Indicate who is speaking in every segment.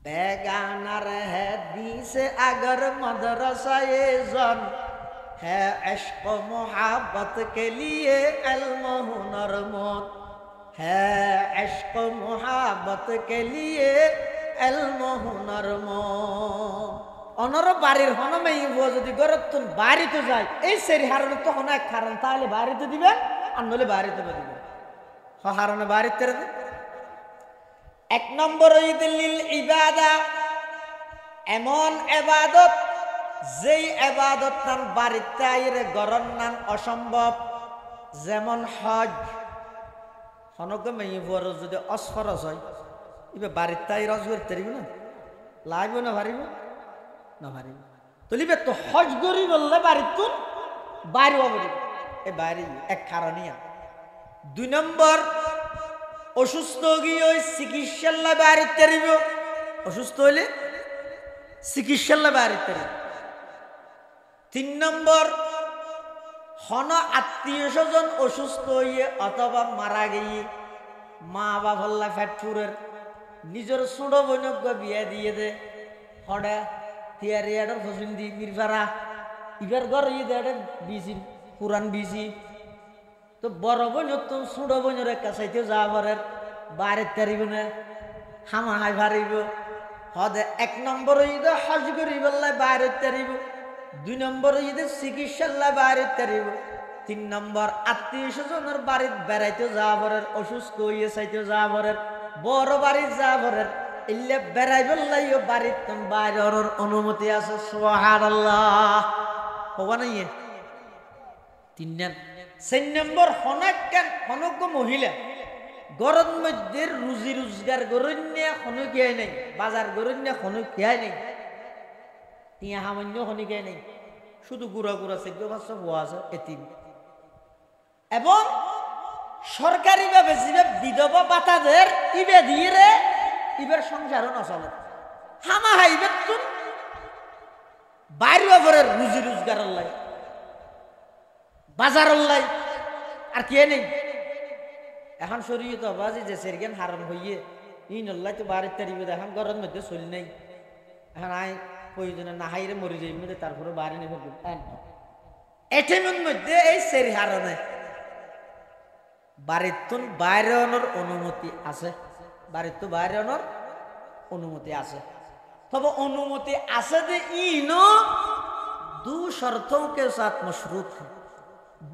Speaker 1: बेगाना है दी से अगर मदरसा ये जन है इश्क मोहब्बत के लिए इल्म हुनर मौत है इश्क मोहब्बत के लिए इल्म हुनर मौत অনর বাড়ির হনমে ইবো যদি গরতুন বাড়িতে যায় এই সেরি হারনে তো অনেক কারণ তাহলে বাড়িতে দিবেন আর নলে বাড়িতে দিবেন হারনে বাড়িতে এক নম্বর ঈদুল ইবাদা এমন ইবাদত যেই ইবাদত নাম বাড়িতে আইরে গরন নাম অসম্ভব যেমন হজ হনকমে ইবো যদি অসফরজ হয় ইবে বাড়িতে আই রজ করতে পারিব না লাগবে না পারিব না পারিব তলিবে তো হজ করি বললে বাড়িতে বাইরে হবে এ বাইরে এক কারণিয়া দুই নম্বর অসুস্থ গিয়ে ওই চিকিৎসাল্লা বাড়িতে পারিব অসুস্থ হইলে চিকিৎসাল্লা বাড়িতে পারিব তিন নম্বর হন আত্মীয় স্বজন অসুস্থ হইয়ে অথবা মারা গিয়ে মা বাবাল্লা ফ্যাটফুরের নিজের ছোট বৈনজ্ঞ বিয়ে দিয়ে দে হডা তিয়ারিয়াডর ফসুন্দি মিরফারা ইবার ঘর ইয়ে বিজি পুরান বিজি তো বড় বোন তো ছোট বোনের কাছাইতে যা পরের বাইরে তারিব না হামা হাই ভারিব হদে এক নম্বর ঈদে হজ করি বললে বাইরে তারিব দুই নম্বর ঈদে চিকিৎসাল্লা বাইরে তারিব তিন নম্বর আত্মীয় স্বজনের বাড়িতে বেড়াইতে যা পরের অসুস্থ হইয়ে চাইতে যা পরের বড় বাড়ি যা পরের ইল্লে বেড়াই বললাইও বাড়িতে বাইরের অনুমতি আছে সুবহানাল্লাহ হবা নাই তিন চার নম্বর হনজ্ঞ মহিলা গরম মধ্যে রুজি রোজগার গরণ্যা হনুকিয়াই নাই বাজার গরণ্যা হনুকিয়াই নাই টিয়া সামান্য হনুকিয়াই নাই শুধু গুড়া গুড়া 14 হওয়া আছে এতিম এবং সরকারিভাবে যে বিধবা বাতাদের ইবে দিয়ে রে ইবের সংসারও নচলে হামা হাইবে তো বাইরে পরে রুজি রোজগার লাই বাজার লাই আর কে নেই এখন শরীয়ত বাজি যে সেরগেন হারাম হইয়ে ইনল্লাই তো বাড়ির তারিবে এখন ঘরের মধ্যে চলি নাই এখন আই প্রয়োজনে না হাইরে মরি যাই মধ্যে তারপরে বাড়ি নেই এটিমের মধ্যে এই সেরি হারানে বাড়ির তো বাইরে আনার অনুমতি আছে বাড়ির তো বাইরে আনার অনুমতি আছে তবে অনুমতি আছে যে ইনো দু শর্তों के साथ मशरूत है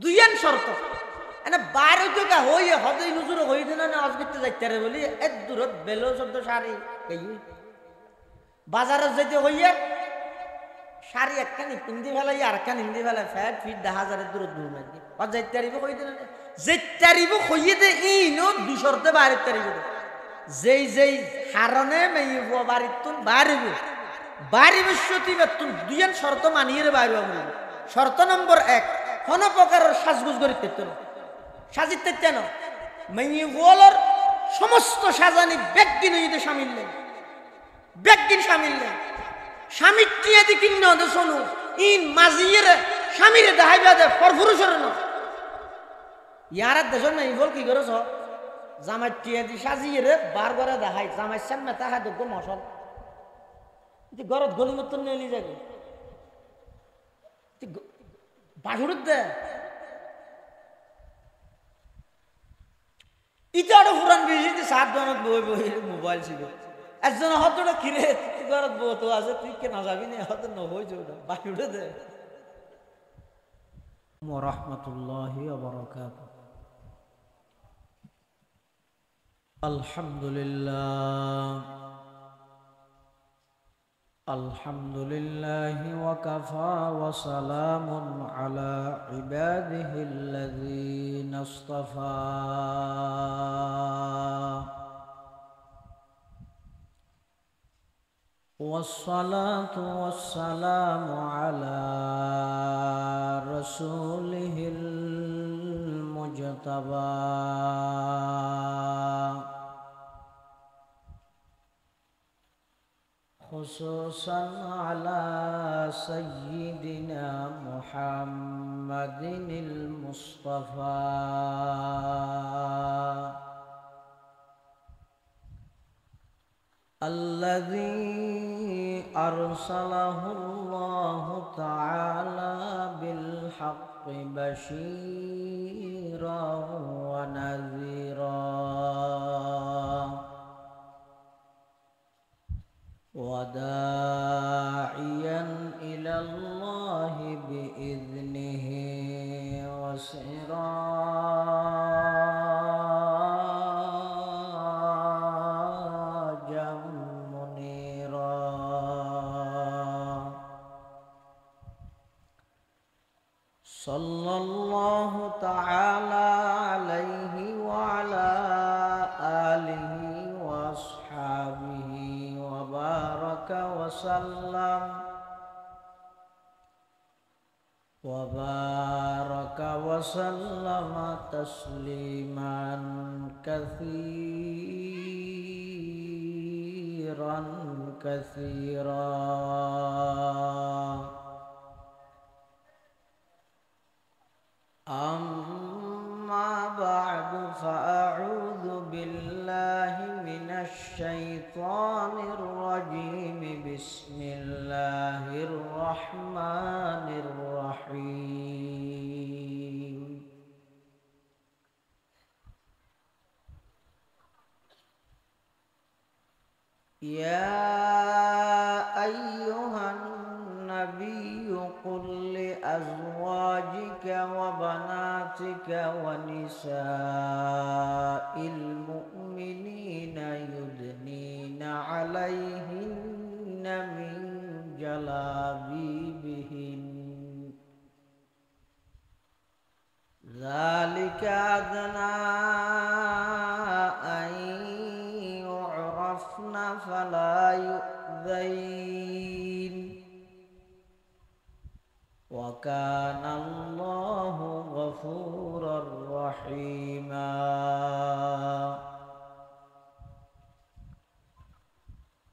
Speaker 1: দুইয়ান শর্ত এনে বাইরে তো কা হইয়ে হদই হুজুর হই দিন না আজ করতে যাইতে রে বলি এত দূরত বেলো শব্দ শাড়ি কই বাজারে যেতে হইয়ে শাড়ি একখানি পিন্দি ফেলাই আর একখানি হিন্দি ফেলাই ফ্যাট ফিট 10,000 দূরত দূর নাই আর যাইতে রিব হই দিন যেতে রিব হইয়ে দে ইনো দুই শর্তে বাইরে তারিব যেই যেই হারনে মেইব বাড়িতুন বাড়িব বাড়িব সতিবে তুই দুইয়ান শর্ত মানিয়ে রে বাইরে আমরি শর্ত নম্বর 1 কোন প্রকারের সাজগুজ করিতে তো সাজিতে কেন মেইবলর সমস্ত সাজানি ব্যক্তি নইতে শামিল নেই ব্যক্তি শামিল নেই স্বামী টিয়া দি কিন্ন দে শুনো ইন মাজিয়ের স্বামীরে দেখাইবা দে পরপুরুষের না ইয়ার দেশ নাই বল কি করছ জামাই টিয়া দি সাজিয়ে রে বারবার দেখাই জামাই সামনে তাহা দগ মশল তুই গরত গলি মতন নেলি যাবে তুই বাসুরত দে ইটাড় পুরান বেশি 7 জনক বই বই মোবাইল ছিল একজন হতটা কিরে তুই গরত বত আছে তুই কে না যাবি না হত ন হই যাবে বাসুরত দে ওয়া রাহমাতুল্লাহি ওয়া বারাকাতুহু আলহামদুলিল্লাহি ওয়া কাফা ওয়া সালামুন আলা ইবাদিহিল্লাযীনা ইসতাফা والصلاة والسلام على رسوله المجتبى خصوصا على سيدنا محمد المصطفى الذي أرسله الله تعالى بالحق بشيرا ونذيرا وداعيا إلى الله بإذنه وسراجا منيرا صلى الله تعالى عليه وعلى آله وأصحابه وبارك وسلم تسليما كثيرا كثيرا. أما بعد فأعوذ بالله من الشيطان الرجيم. بسم الله الرحمن الرحيم. يا أيها النبي قل لأزواجك وبناتك ونساء المؤمنين يدنين عليهن من جلابيبهن ذلك أدنى أن يعرفن فلا يؤذين وكان الله غفورا رحيما.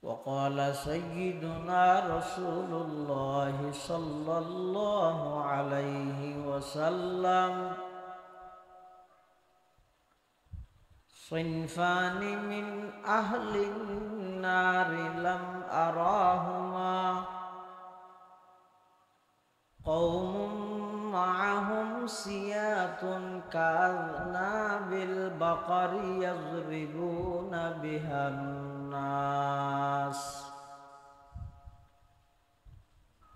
Speaker 1: وقال سيدنا رسول الله صلى الله عليه وسلم صنفان من أهل النار لم أراهما قوم معهم سيات كأذناب البقر يضربون بها الناس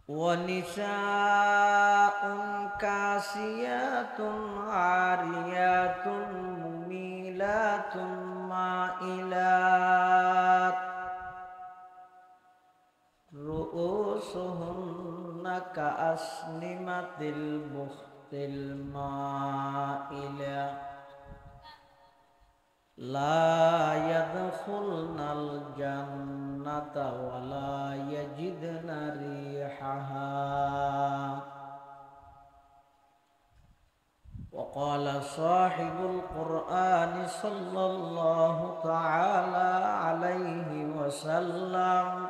Speaker 1: ونساء كاسيات عاريات مميلات مائلات رؤوسهن كأسنمة البخت المائلة لا يدخلن الجنة ولا يجدن ريحها. وقال صاحب القرآن صلى الله تعالى عليه وسلم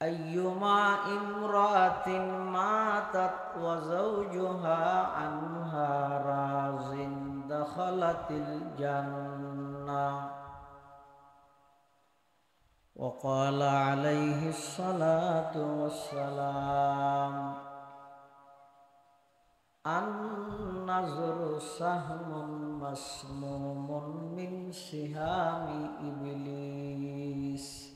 Speaker 1: أيما امرأة ماتت وزوجها عنها راضٍ دخلت الجنة. وقال عليه الصلاة والسلام النظر سهم مسموم من سهام إبليس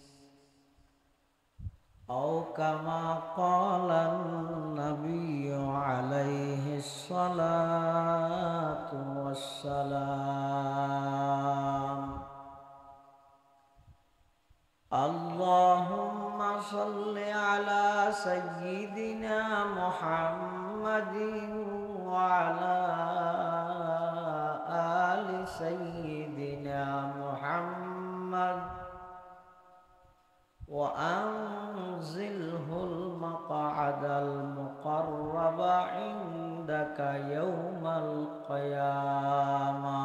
Speaker 1: أو كما قال النبي عليه الصلاة والسلام. اللهم صل على سيدنا محمد وعلى آل سيدنا محمد وأنزله المقعد المقرب عندك يوم القيامة.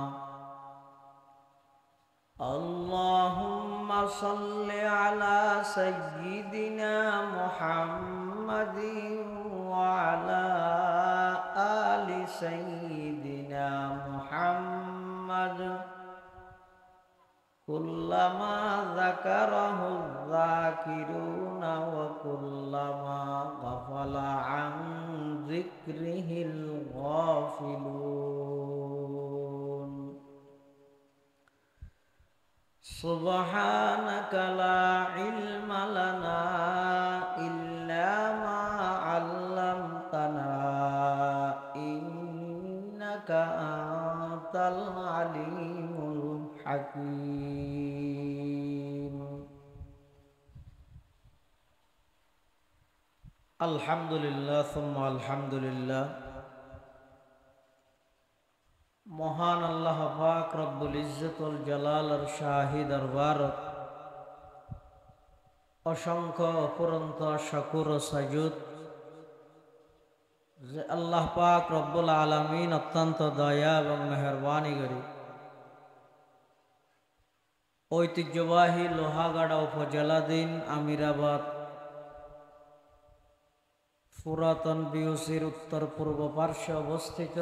Speaker 1: اللهم صل على سيدنا محمد وعلى آل سيدنا محمد কুল্লামা যাকারাহু যাকিরুনা ওয়া কুল্লামা গাফালা আন যিকরিহিল গাফিলুন। সুবহানাকা লা ইলমা লানা ইল্লা মা 'আল্লামতানা ইন্নাকা আনতাল আলিমুল হাকীম। আলহামদুলিল্লাহ সুম্মা আলহামদুলিল্লাহ। মহান আল্লাহ পাক রব্বুল ইজ্জতুল জালালের শাহী দরবারত অসংখ্য অফুরন্ত শুকর ও সাজুদ যে আল্লাহ পাক রব্বুল আলামিন অত্যন্ত দয়া এবং মেহেরবানি করি ঐতিহ্যবাহী লোহাগাড়া উপজেলাধীন আমিরাবাদ পুরাতন বিউসির উত্তর পূর্ব পার্শ্বে অবস্থিত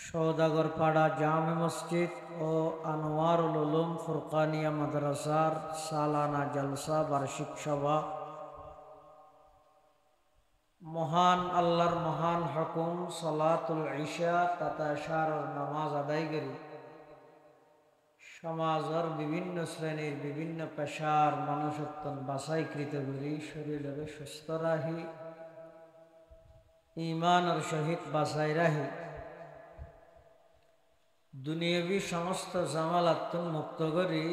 Speaker 1: সওদাগরপাড়া জামে মসজিদ ও আনোয়ারুল উলুম ফুরকানিয়া মাদ্রাসার সালানা জলসা বার্ষিক সভা মহান আল্লাহর মহান হুকুম সালাতুল ইশা তথা এশারের নামাজ আদায় করি সমাজের বিভিন্ন শ্রেণীর বিভিন্ন পেশার মানুষত্বন বাছাইকৃত করি শরীরে সুস্থ রাহি ঈমানের সহিত বাছাই রাহি দুনিয়াবী সমস্ত জামালাতুন মুক্ত করি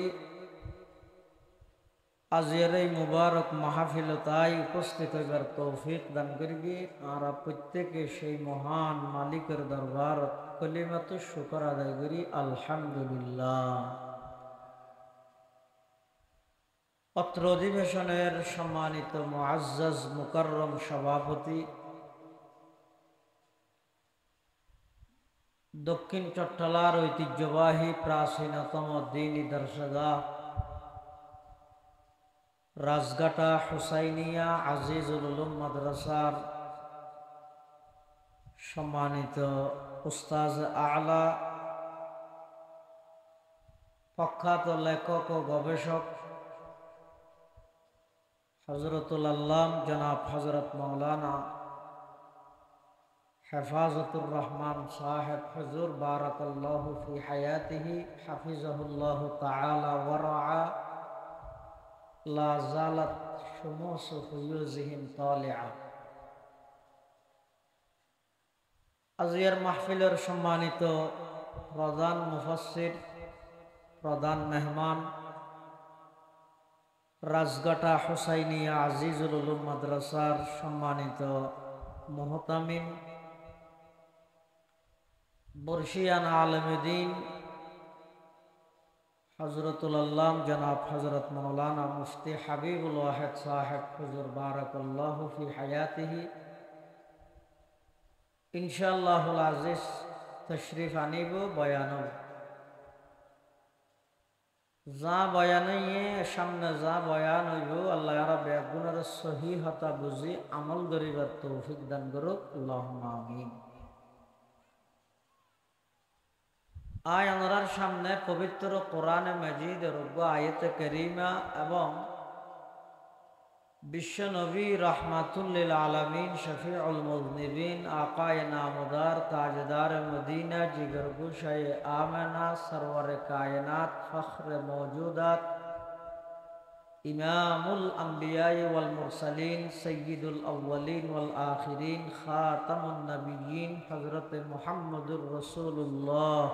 Speaker 1: আজকের এই মুবারক মাহফিলতায় উপস্থিত হইবার তৌফিক দান করিবি। আর প্রত্যেকে সেই মহান মালিকের দরবার কলিমাতে শুকর আদায় করি আলহামদুলিল্লাহ। অত্র অধিবেশনের সম্মানিত মুআজ্জাজ মুকাররম সভাপতি দক্ষিণ চট্টলার ঐতিহ্যবাহী প্রাচীনতম দ্বীনী দর্শগাহ রাজঘাটা হুসাইনিয়া আজিজুল উলুম মাদ্রাসার সম্মানিত উস্তাজ আলা প্রখ্যাত লেখক ও গবেষক হযরতুল আল্লাম জনাব হযরত মাওলানা হেফাজতুর রহমান সাহেব হুজুর বারাকাল্লাহু ফি হায়াতিহি হাফিজাহুল্লাহু তাআলা ওয়া রাআ লা জালাত শুমুসু ফুয়ুজিহিম তালিআ। আজকের মাহফিলের সম্মানিত প্রধান মুফাসসির প্রধান মেহমান রাজঘাটা হুসাইনিয়া আজিজুল উলুম মাদ্রাসার সম্মানিত মুহতামিম বর্ষিয়ান আলেমে দ্বীন হযরতুল আল্লাম জনাব হযরত মাওলানা মুফতি হাবিবুল ওয়াহিদ সাহেব হুজুর বারাকাল্লাহু ফি হায়াতিহি ইনশাআল্লাহুল আজিজ তশরিফ আনিব বয়ান যা বয়ানে সামনে যা বয়ান হইব আল্লাহ রাব্বুল গুণের সহিহতা বুঝি আমল করিবার তৌফিক দান করুক আল্লাহুম্মা আমিন। আয় আমরার সামনে পবিত্র কোরআনে মাজিদের আয়াতে কারীমা এবং বিশ্ব নবী রাহমাতুল লিল আলামিন শফিউল মুযনিবিন আকায়ে নামদার তাজদার মদিনা জিগর গুশায়ে আমেনা সরওয়ারে কায়নাত ফখরে মওজুদাত ইমামুল আম্বিয়া ওয়াল মুরসালিন সাইয়্যিদুল আউওয়ালিন ওয়াল আখিরিন খাতামুন নবিয়্যিন হযরত মুহাম্মদুর রাসূলুল্লাহ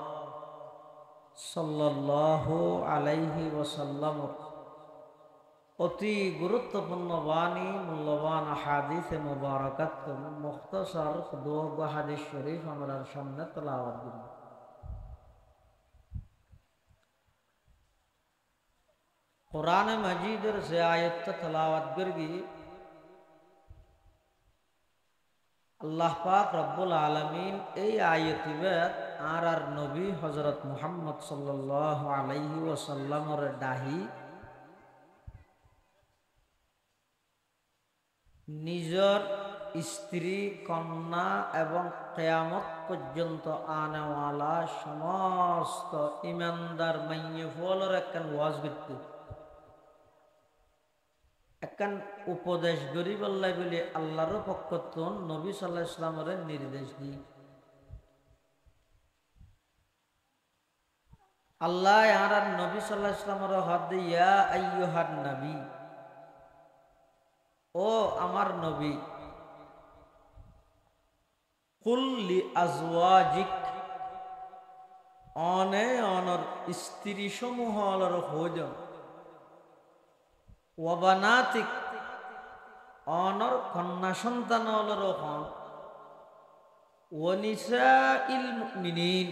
Speaker 1: সাল্লাল্লাহু আলাইহি ওয়াসাল্লাম অতি গুরুত্বপূর্ণ বাণী মূল্যবান হাদিসে মুবারাকাত মুখতাসার দোয়া হাদিস শরীফ আমরা সামনে তেলাওয়াত করব। কোরআনে মাজিদের যে আয়াত তেলাওয়াত করবি আল্লাহ পাক রব্বুল আলামিন এই আয়াতিবাদ আর নবী হযরত মুহাম্মদ সাল্লাল্লাহু আলাইহি ওয়াসাল্লামের ডাহি নিজর স্ত্রী কন্যা এবং কিয়ামত পর্যন্ত আনেওয়ালা সমস্ত ইমানদার মাইয়ে ফলর একখান ওয়াজ করতে একখান উপদেশ গরিব আল্লাহ বলে আল্লাহর পক্ষ নবী সাল্লাল্লাহু আলাইহি ওয়াসাল্লামের নির্দেশ দিই আল্লাহ আর নবী সাল্লাল্লাহু আলাইহি ওয়াসাল্লামের হাত ইয়া আইয়ুহান নবী, ও আমার নবী, কুল লি আজওয়াজিক, অনর স্ত্রী সমূহ অলর হোজন, ওয়া বানাতিক, অনর কন্যা সন্তান অলর হন, ওয়া নিসাইল মুমিনিন,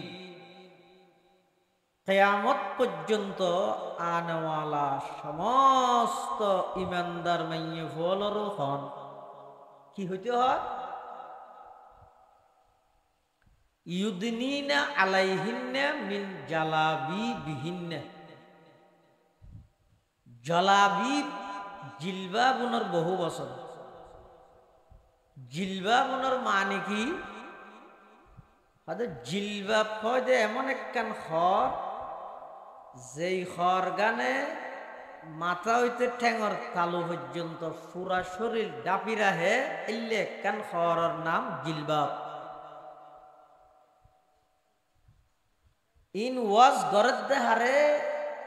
Speaker 1: কিয়ামত পর্যন্ত আনেওয়ালা সমস্ত ইমানদার মাইয়ে ফলর হন। কি হইতে হয়? ইউদনিনা আলাইহিন্না মিন জালাবিবিহিন্না। জালাবিব জিলবাবুনের বহু বছর। জিলবাবুনের মানে কি? জিলবাব হয় যে এমন একখান খড়, যেই খড় গানে মাথা হইতে ঠেঙর তালু পর্যন্ত পুরা শরীর ডাপি রাহে, এলে একখান খড়ের নাম জিলবাব। ইন ওয়াজ গরদ দেহারে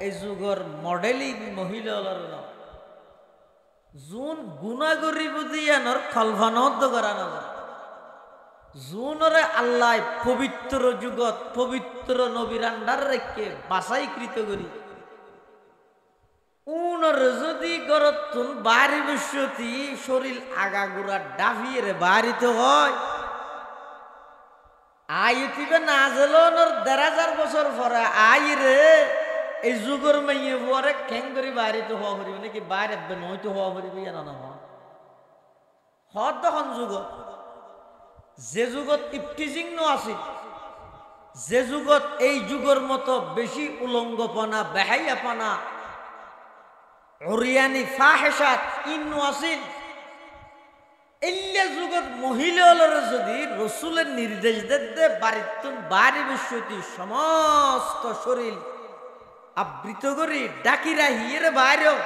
Speaker 1: এই যুগর মডেলিং মহিলার নাম জুন গুণাগরি বুঝিয়ানোর কল্পনাও করা না যায়। জুনরে আল্লাহ পবিত্র যুগত পবিত্র নবীর আন্ডার রেখে বাছাইকৃত করি উনর যদি গরতুন বাড়ি বসতি শরীর আগাগুড়া ডাফিয়ে বাড়িতে হয় আইতিবে না জেলনর ১,৫০০ বছর পরে আইরে এই যুগর মেয়ে পরে কেন করি বাড়িতে হওয়া করিবে নাকি বাইরে নইতে হওয়া করিবে না হদ তখন যুগত যে যুগত ইফটিজিং আছে, যে যুগত এই যুগর মতো বেশি উলঙ্গপনা বেহাইয়াপনা অরিয়ানি ফাহেসাত ইন্নু আসিল, এল্লা যুগত মহিলার যদি রসুলের নির্দেশ দে বাড়িতুন বাড়ি বসতি সমস্ত শরীর আবৃত করি ডাকিরা হিয়ের বাইরেও,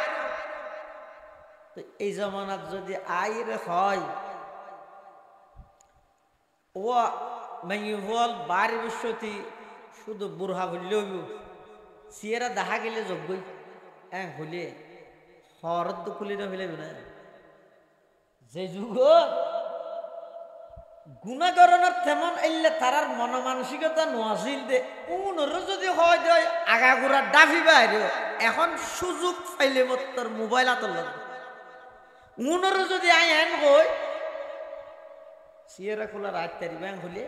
Speaker 1: তো এই জমানাত যদি আইরে হয় ও মাইল বাড়ি বসতি শুধু বুড়হা হইলেও সিয়েরা দেখা গেলে যোগ্যই হলে হরদ খুলি না হইলে না। যে যুগ গুণাগরণের তেমন এলে তারার মনমানসিকতা নোয়াছিল দে উনরও যদি হয় দেয় আগাগোড়া ডাফি বাইরে এখন সুযোগ পাইলে মতর মোবাইল আতর লাগবে উনরও যদি আই হেন কই সিয়েরা খোলা রাত তারি ব্যাং হলে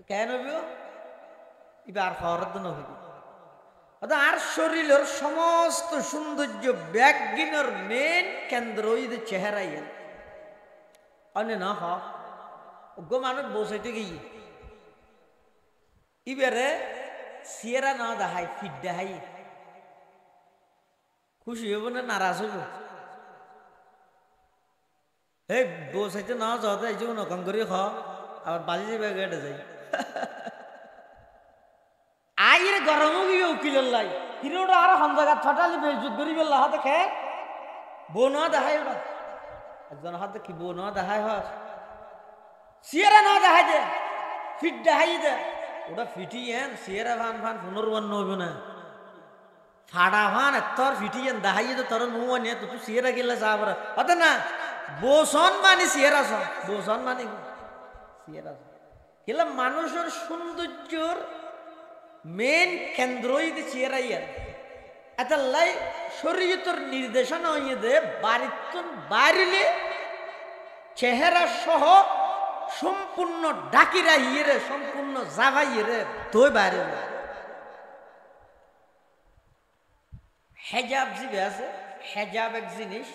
Speaker 1: কেন হইব এবার হরদ নহইব। আর শরীরের সমস্ত সৌন্দর্য ব্যাগিনের মেন কেন্দ্র চেহারাই অন্য না হো মানুষ বসাইতে গিয়ে এবারে সিয়েরা না দেখাই ফিট দেখাই খুশি হইব না নারাজ হইব? এই বসাইতে না যাওয়া এই যে নকম করে খ আবার বাজি যাবে গেটে যাই আইরে গরমও গিয়ে উকিল লাই হিরোটা আর হন জায়গা ছটালি বেজুত করি বললা হাতে খেয়ে বউ না দেখাই ওটা একজন হাতে কি বউ না দেখাই হয় সিয়েরা না দেখাই দে ফিট দেখাই দে ওটা ফিটি এন সিয়েরা ভান ভান পুনর্বন্ন হইব না ফাড়া ভান তোর ফিটি এন দেখাই তো তোর নুয়া নিয়ে তো তুই সিয়েরা গেলে যাব হতে না বসন মানে সিয়েরা সন বসন মানে সিয়েরা গেলে মানুষের সৌন্দর্যর মেন কেন্দ্রই চেয়ারাইয়া এত লাই শরীয়তের নির্দেশনা হইয়ে দে বাড়িতন বাড়িলে চেহারা সহ সম্পূর্ণ ডাকিরা ইয়ে সম্পূর্ণ জাগাইয়ে তোই বাইরে হেজাব জিবে আছে হেজাব এক জিনিস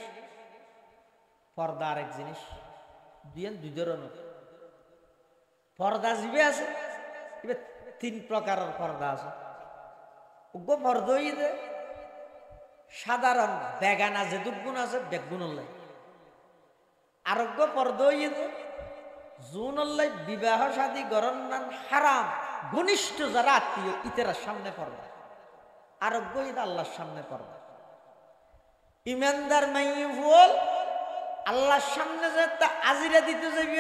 Speaker 1: পর্দা আর এক জিনিস দুই ধরনের পর্দা জিবে আছে এবার 3 প্রকারের পর্দা আছে পর্দা সাধারণ বেগানা যে দুগুণ আছে বেগুন লাই আরোগ্য পর্দই জুনল্লাই বিবাহ শাদী গরম নান হারাম ঘনিষ্ঠ যারা আত্মীয় ইতেরা সামনে পড়বা আরোগ্য ঈদ আল্লাহর সামনে পড়বা ইমানদার মাইফুল আল্লাহর সামনে যে তা আজিরা দিতে যাবে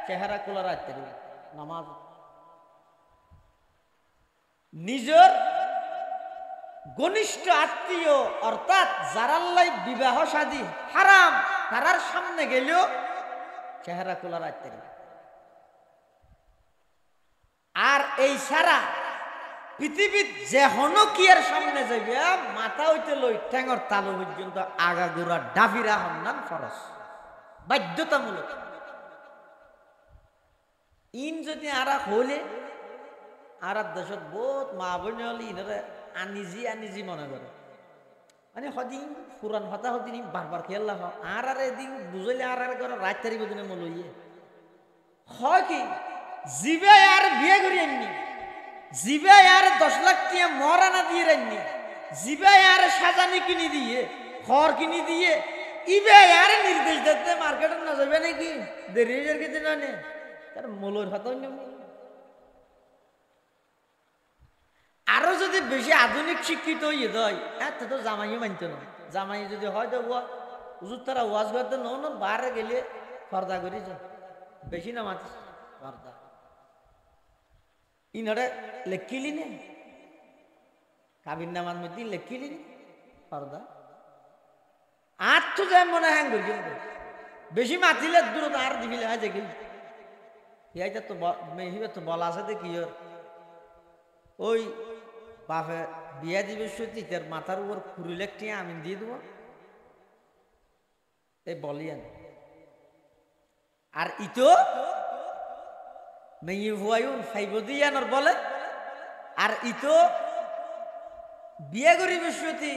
Speaker 1: চেহারা খোলা রাখতে দিবে নামাজ নিজের ঘনিষ্ঠ আত্মীয় অর্থাৎ যারাল্লাই বিবাহ শাদী হারাম তারার সামনে গেলেও চেহারা খোলা রাখতে দিবে আর এই সারা পৃথিবীর যে হনকিয়ার সামনে যাবে মাথা হইতে লই ঠ্যাঙর তালু পর্যন্ত আগা গোড়া ডাফিরা হন্নান ফরস বাধ্যতামূলক ইন যদি আরা হলে আর দেশত বহুত মা বোন হলে ইনারা আনিজি মনে করে মানে সদিন পুরান হতা সদিন বারবার খেয়াল আর এদিন বুঝলে আর করে রাত তারিখ দিনে মলইয়ে হয় কি জিবে আর বিয়ে করি আননি জিবে আর 10 লাখ টাকা মরানা দিয়ে রাননি জিবে আর সাজানি কিনে দিয়ে ঘর কিনে দিয়ে ইবে আর নির্দেশ দিতে মার্কেটে না যাবে নাকি দেরি হয়ে গেছে না নে তার মলর হতা আরো যদি বেশি আধুনিক শিক্ষিত হইয়ে দেয় এত তো জামাইও মানত না জামাই যদি হয় তো হুজুর তারা ওয়াজ করতে ন বাইরে গেলে ফর্দা করে যায় বেশি না মাতিস ফর্দা ইনারে লেখিলি নে কাবির নামার মধ্যে লেখিলি নে ফর্দা আর তো যায় মনে হ্যাং করি বেশি মাতিলে দূরত আর দিবিলে হয় দেখি ইয়াইটা তো মেহিবে তো বলা আছে দেখি ওই বাপে বিয়া দিবে সত্যি তার মাথার উপর কুড়ি লাখ টাকা আমি দিয়ে দেবো এই বলিয়ান আর ইতো মেয়ে ভুয়াইন ফাইব দিয়ানোর বলে আর ইতো বিয়া করিবে সত্যি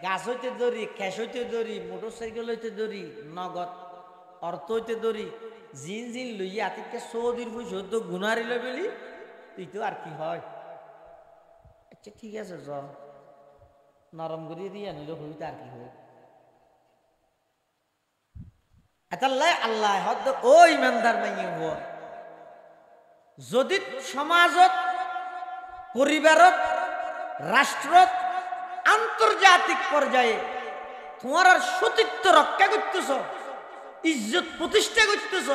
Speaker 1: গাছ হইতে দড়ি ক্যাশ হইতে দড়ি মোটর সাইকেল হইতে দড়ি নগদ অর্থ হইতে দড়ি জিন লইয়া আতিকে সৌদির পয়সা তো গুনারিল বলি তুই তো আর কি হয় আচ্ছা ঠিক আছে জ নরম করিয়ে দিয়ে নিল হইতে আর কি হয় এতাল্লাই আল্লাহ হদ ও ইমানদার মাইয়ে হওয়া যদি সমাজত পরিবারত রাষ্ট্রত আন্তর্জাতিক পর্যায়ে তোমার আর সতীত্ব রক্ষা করতেছ ইজ্জত প্রতিষ্ঠা করতেছ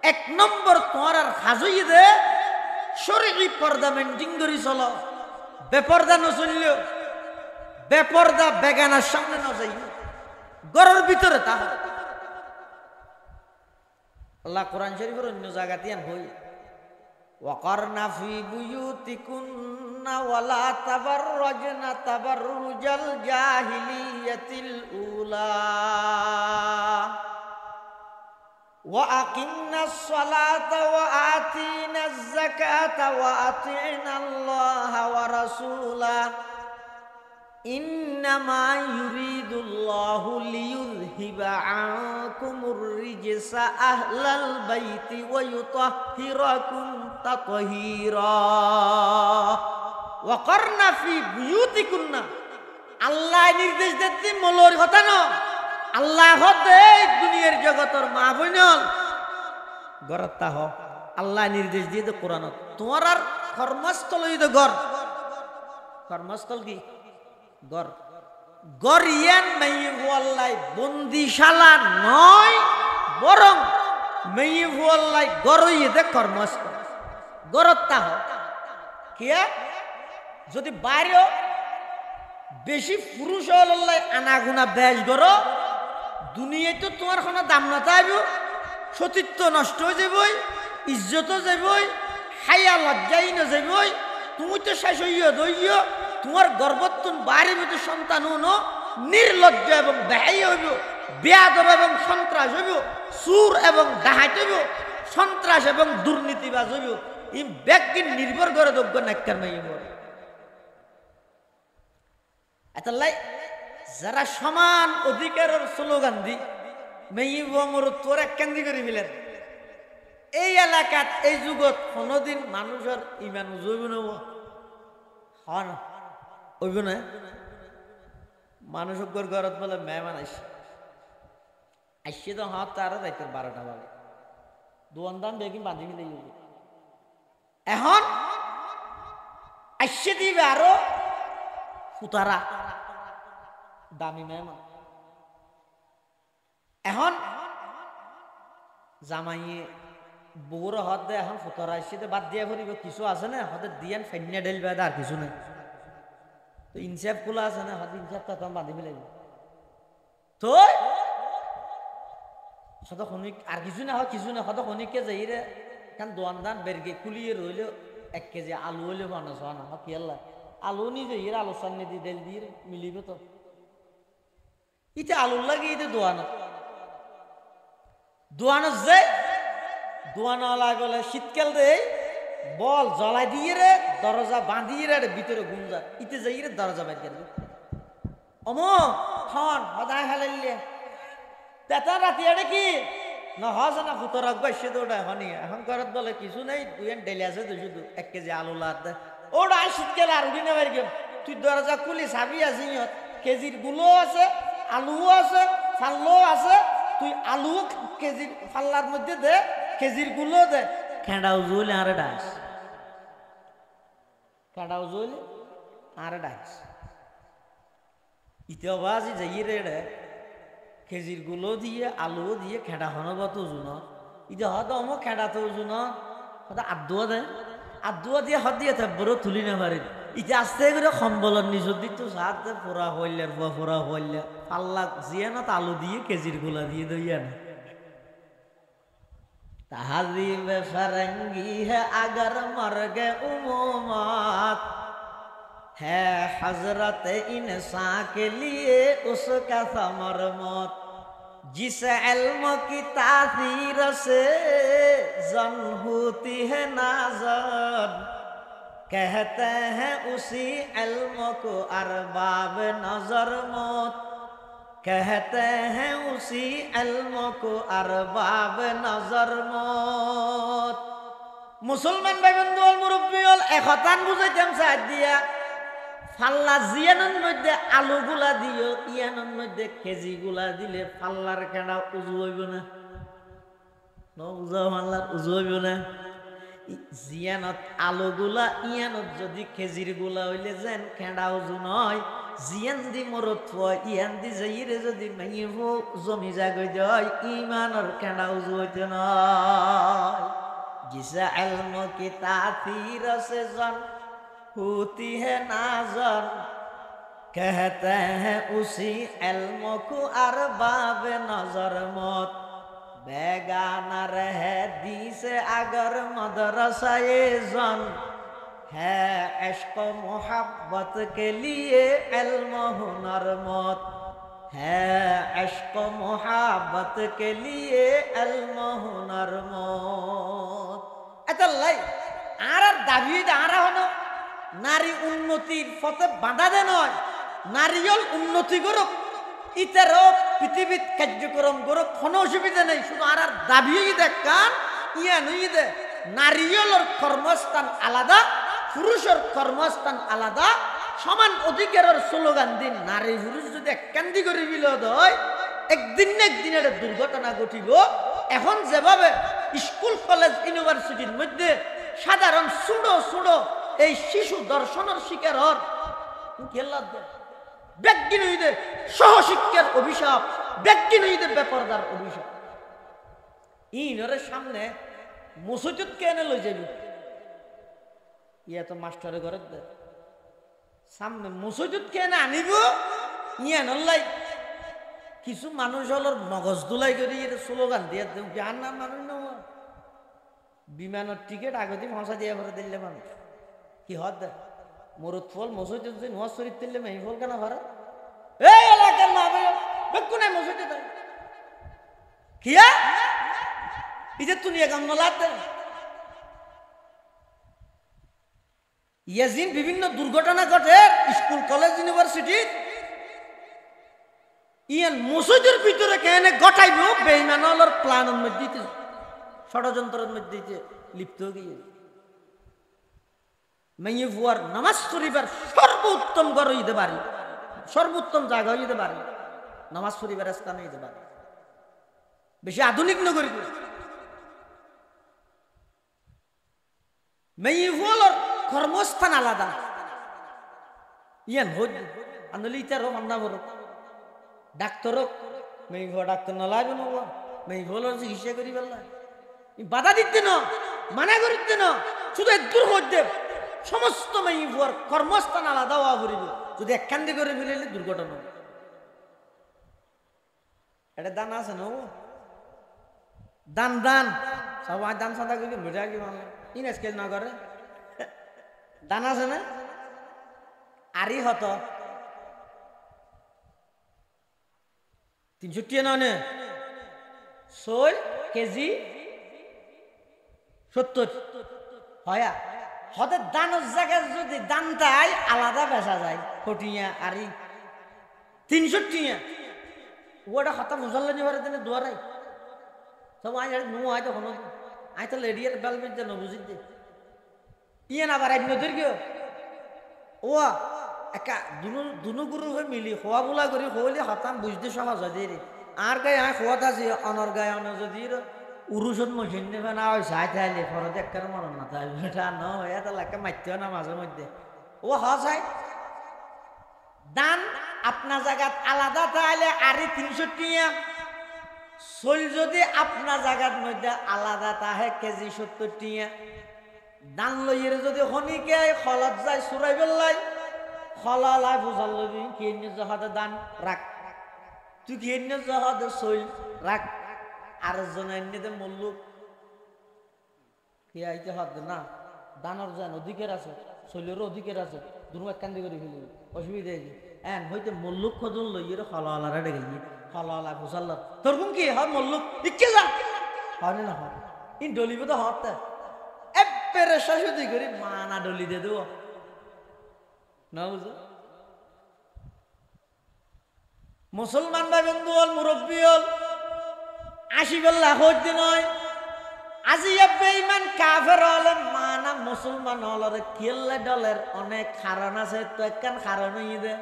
Speaker 1: 1 নম্বর তোমার আর হাজই দে শরীরি পর্দা মেনটেন করি চল বেপর্দা নচলল বেপর্দা বেগানার সামনে ন যাই ঘরের ভিতরে তা আল্লাহ কোরআন শরীফের অন্য জায়গাতে হই ওয়াকারনা ফি বুয়ুতিকুন্না ওয়ালা তাবাররাজনা তাবাররুজাল জাহিলিয়াতিল উলা ওয়া আকিমনাস সালাতা ওয়া আতিনাজ যাকাতা ওয়া আতিনাল্লাহা ওয়া রাসূলা ইন্নামা ইউরিদুল্লাহু লিইয়ুযহিবা আনকুমুর রিজসা আহলাল বাইতি ওয়া ইউতাহহিরাকুম তাতহীরা ওয়া করনা ফি বুয়ুতিকুন্না আল্লাহ নির্দেশ দিতে মলর কথা না আল্লাহ হতে দুনিয়ার জগতের মা বোন গরতা হ আল্লাহ নির্দেশ দিয়ে তো কোরআন তোমার আর কর্মস্থল হইতো ঘর কর্মস্থল কি ঘর গরিয়ান মেইওয়াল্লাই বন্দিশালা নয় বরং মেইওয়াল্লাই গরইতে কর্মস্থল গরতা হ কিয়া যদি বাইরে বেশি পুরুষ হল্লাই আনাগুনা বেশ গরো দুনিয়ায় তো তোমার কোনো দাম না থাকব সতীত্ব নষ্ট হয়ে যাবই ইজ্জত যাবই হাইয়া লজ্জাই না যাবই তুমি তো শেষ হইয় দইয় তোমার গর্ভত্বন বাড়ির মধ্যে সন্তান হনো নির্লজ্জ এবং বেহাই হইব বেয়াদব এবং সন্ত্রাস হইব সুর এবং ডাহাত হইব সন্ত্রাস এবং দুর্নীতিবাজ হইব এই ব্যক্তি নির্ভর করে যোগ্য নাক্কার মাইয়ে এতলাই যারা সমান অধিকারের স্লোগান দি মেয়ে মর তোর এককান্দি করে ফেলেন এই এলাকাত এই যুগত কোনোদিন মানুষের ইমান জৈব নব হন ওইব না মানুষের ঘরত বলে মেহমান আইস আসছে তো হাত তারা যাইতে 12টা বাজে দোয়ান দাম বেগিন বাঁধি মিলে এখন আসছে দিবে আরো ফুতারা দামি মেহমান এখন জামাইয়ে বউর হাত দেয় এখন ফুতারা আসছে বাদ দিয়া ভরিব কিছু আছে না হাতে দিয়ান ফেন্যা ডেল বেদ আর কিছু নাই তো ইনসাফ খোলা আছে না হাতে ইনসাফ তো তখন বাঁধি মিলে তো হয়তো খনিক আর কিছু না হয় কিছু না হয়তো খনিককে যাই রে কারণ দোয়ান দান বেরগে কুলিয়ে রইলে 1 কেজি আলু হইলে মানুষ হয় না কি আল্লাহ আলু নিজে ইয়ে আলু সামনে দিয়ে দেল দিয়ে মিলিবে তো ইতে আলুর লাগে ইতে দোয়ানো যে দোয়ানওয়ালা গেলে শীতকাল দেয় বল জ্বলাই দিয়ে রে দরজা বাঁধিয়ে রে ভিতরে গুঞ্জা ইতে যাই রে দরজা বাইর করবে অমো হন হদায় হালাইলে তেতা রাতি আরে কি না হস না ফুতো রাখবে সে তো ওটা হনি এখন করত বলে কিছু নেই তুই ডেলি আছে তো শুধু 1 কেজি আলু লাদ ওটা শীতকালে আর উঠি নেবার গেম তুই দরজা খুলি চাবি আছে কেজির গুলো আছে আলুও আছে ফাল্লো আছে তুই আলু কেজির ফাল্লার মধ্যে দে কেজির গুলো দে খেঁড়াও জুলে আরে ডাস খেঁড়াও জুলে আরে ডাস ইতে বাজি যাই রে খেজির গুলো দিয়ে আলু দিয়ে খেঁড়া হনব তো ওজন ইতে হয়তো অমুক খেঁড়া তো ওজন হয়তো আদুয়া দেয় আদুয়া দিয়ে হাত দিয়ে বড় তুলি না পারে ইতে আস্তে করে সম্বলের নিজের দিক তো সাত পোড়া হইলে পোড়া হইলে পাল্লা জিয়ে না আলু দিয়ে কেজির গুলা দিয়ে দইয়া না তাহাজিব ফরঙ্গি হে আগর মরগে উমুমাত है हजरत इंसान के लिए उसका समर मौत जिस इल्म की तासीर से जन होती है नाज़र कहते हैं उसी इल्म को अरबाब नजर मौत कहते हैं उसी इल्म को अरबाब नजर मौत मुसलमान भाई बंधु मुरब्बी एकतान बुझाইতাম সাথ দিয়া ফাল্লা জিয়ানোর মধ্যে আলুগুলা দিও ইয়ানোর মধ্যে কেজি গুলা দিলে ফাল্লার কেনা উজু হইব না ফাল্লার উজু হইব না জিয়ানত আলুগুলা ইয়ানত যদি কেজির গুলা হইলে যেন খেঁড়া উজু নয় জিয়ান দি মরত ইয়ান দি যাইরে যদি মাইব জমি জাগই যায় ইমানের খেঁড়া উজু হইতে নয় জিসা ইলম কি তাসির সে জন होती है नाज़र कहते हैं उसी इल्म को अरबाब नजर मौत बेगाना रहे दी से अगर मदरसाए जन है इश्क मोहब्बत के लिए इल्म हुनर मौत है इश्क मोहब्बत के लिए इल्म हुनर मौत अतल्लाई आरा दाबी आरा हनो নারী উন্নতির পথে বাধা দে নয় নারীল উন্নতি করুক ইতারও পৃথিবীর কার্যক্রম করুক কোনো অসুবিধা নেই শুধু আর দাবি দেখ কান ইয়া নই দে নারীলের কর্মস্থান আলাদা পুরুষের কর্মস্থান আলাদা সমান অধিকারের স্লোগান দিন নারী পুরুষ যদি এককান্দি করে বিলোদ হয় একদিন না একদিন একটা দুর্ঘটনা ঘটিব এখন যেভাবে স্কুল কলেজ ইউনিভার্সিটির মধ্যে সাধারণ সুড়ো সুড়ো এই শিশু দর্শনের শিকার হন ব্যক্তি নইদে সহশিক্ষার অভিশাপ ব্যক্তি নইদে বেপরদার অভিশাপ ইনরের সামনে মসজিদ কেন লই যাবি ইয়া তো মাস্টারের ঘরে দে সামনে মসজিদ কেন আনিব ইয়া নলাই কিছু মানুষ হলোর মগজ দুলাই করে স্লোগান দিয়ে জ্ঞান না মানুষ ন বিমানের টিকিট আগতে ভাষা দিয়ে ভরে দিলে মানুষ কি হদ মরুদ ফল মসজিদ নোয়াজ শরীফ দিলে মেহি ফল কেন ভরা এই এলাকার মা বেকু নাই মসজিদ কিয়া ইজে তুনিয়া কাম নলাতে ইয়াজিন বিভিন্ন দুর্ঘটনা ঘটে স্কুল কলেজ ইউনিভার্সিটি ইয়ান মসজিদের ভিতরে কেন ঘটাইব বেঈমানর প্ল্যানের মধ্যে ষড়যন্ত্রের মধ্যে লিপ্ত গিয়ে মেয়ে ফুয়ার নামাজ শরীফের সর্বোত্তম ঘর হইতে পারি সর্বোত্তম জায়গা হইতে পারি নামাজ শরীফের স্থান হইতে পারি বেশি আধুনিক নগরী মেইফুলের কর্মস্থান আলাদা ইয়ান হই আনলি ইতারও মান্না বড় ডাক্তারও মেইফুল ডাক্তার না লাগবে না মেইফুলের চিকিৎসা করি বললা বাধা দিতে না মানা করিতে না শুধু দূর হইতে সমস্ত মেইফুলের কর্মস্থান আলাদা হওয়া পড়িব যদি একখান দিয়ে করে ফেলে দুর্ঘটনা এটা দান আছে না দান দান সবাই দান সাদা করি মজা কি মানে ইনস্কেল না করে দান আছে না আরি হত 300 নয় সোল কেজি 70 হয়া হতে দানের জায়গায় যদি দান দেয় আলাদা বেচা যায় ফটিয়া আরি 300 টিয়া ওটা হতা মুসল্লা নিবারে দিনে দুয়ারাই সব আজ নো আয় তখন আয় তো লেডিয়ার বেলমেন্ট যেন বুঝিতে ইয়ে না আবার নদীর কেউ ও একা দুনু গুরু হয়ে মিলি খোয়া বোলা করি হইলে হতাম বুঝতে সহজ হয় রে আর গায়ে আয় খোয়াত আছে অনর গায়ে অন যদি উরুষত মশিন নেবে না ওই সাই থাইলে ফরত একবার মরণ না তাই এটা ন এত লাগে মারতেও না মাঝে মধ্যে ও হয় দান আপনার জায়গাত আলাদা তাহলে আরে 300 টিয়া সোল যদি আপনার জায়গার মধ্যে আলাদা তাহে কেজি 70 টিয়া দান লইয়ের যদি হনিকে খলত যায় সুরাই বেল্লাই খলালাই বুঝাল লবি কিনে জহাদে দান রাখ তুই কিনে জহাদে সই রাখ আর জন এমনিতে মল্লুক কি আইতে হাত না দানের যেন অধিকার আছে শৈলেরও অধিকার আছে দুনো একখান্দি করে ফেলি অসুবিধা হয়েছে এন হইতে মল্লুক খদুন লইয়ের খলালারা ডেকে গিয়ে খলালা বুঝাল তোর কোন কি হয় মল্লুক ইকে যা হয় না হয় ইন ডলিব তো হতে এপেরে শাশুদি করি মানা ডলি দে দেব না বুঝো মুসলমান ভাই বন্ধু হল মুরব্বী হল 80 লাখ হইতে নয় আজি বেঈমান কাফের হলে মানা মুসলমান হলরে কেল্লে ডলের অনেক কারণ আছে তো একখান কারণ দে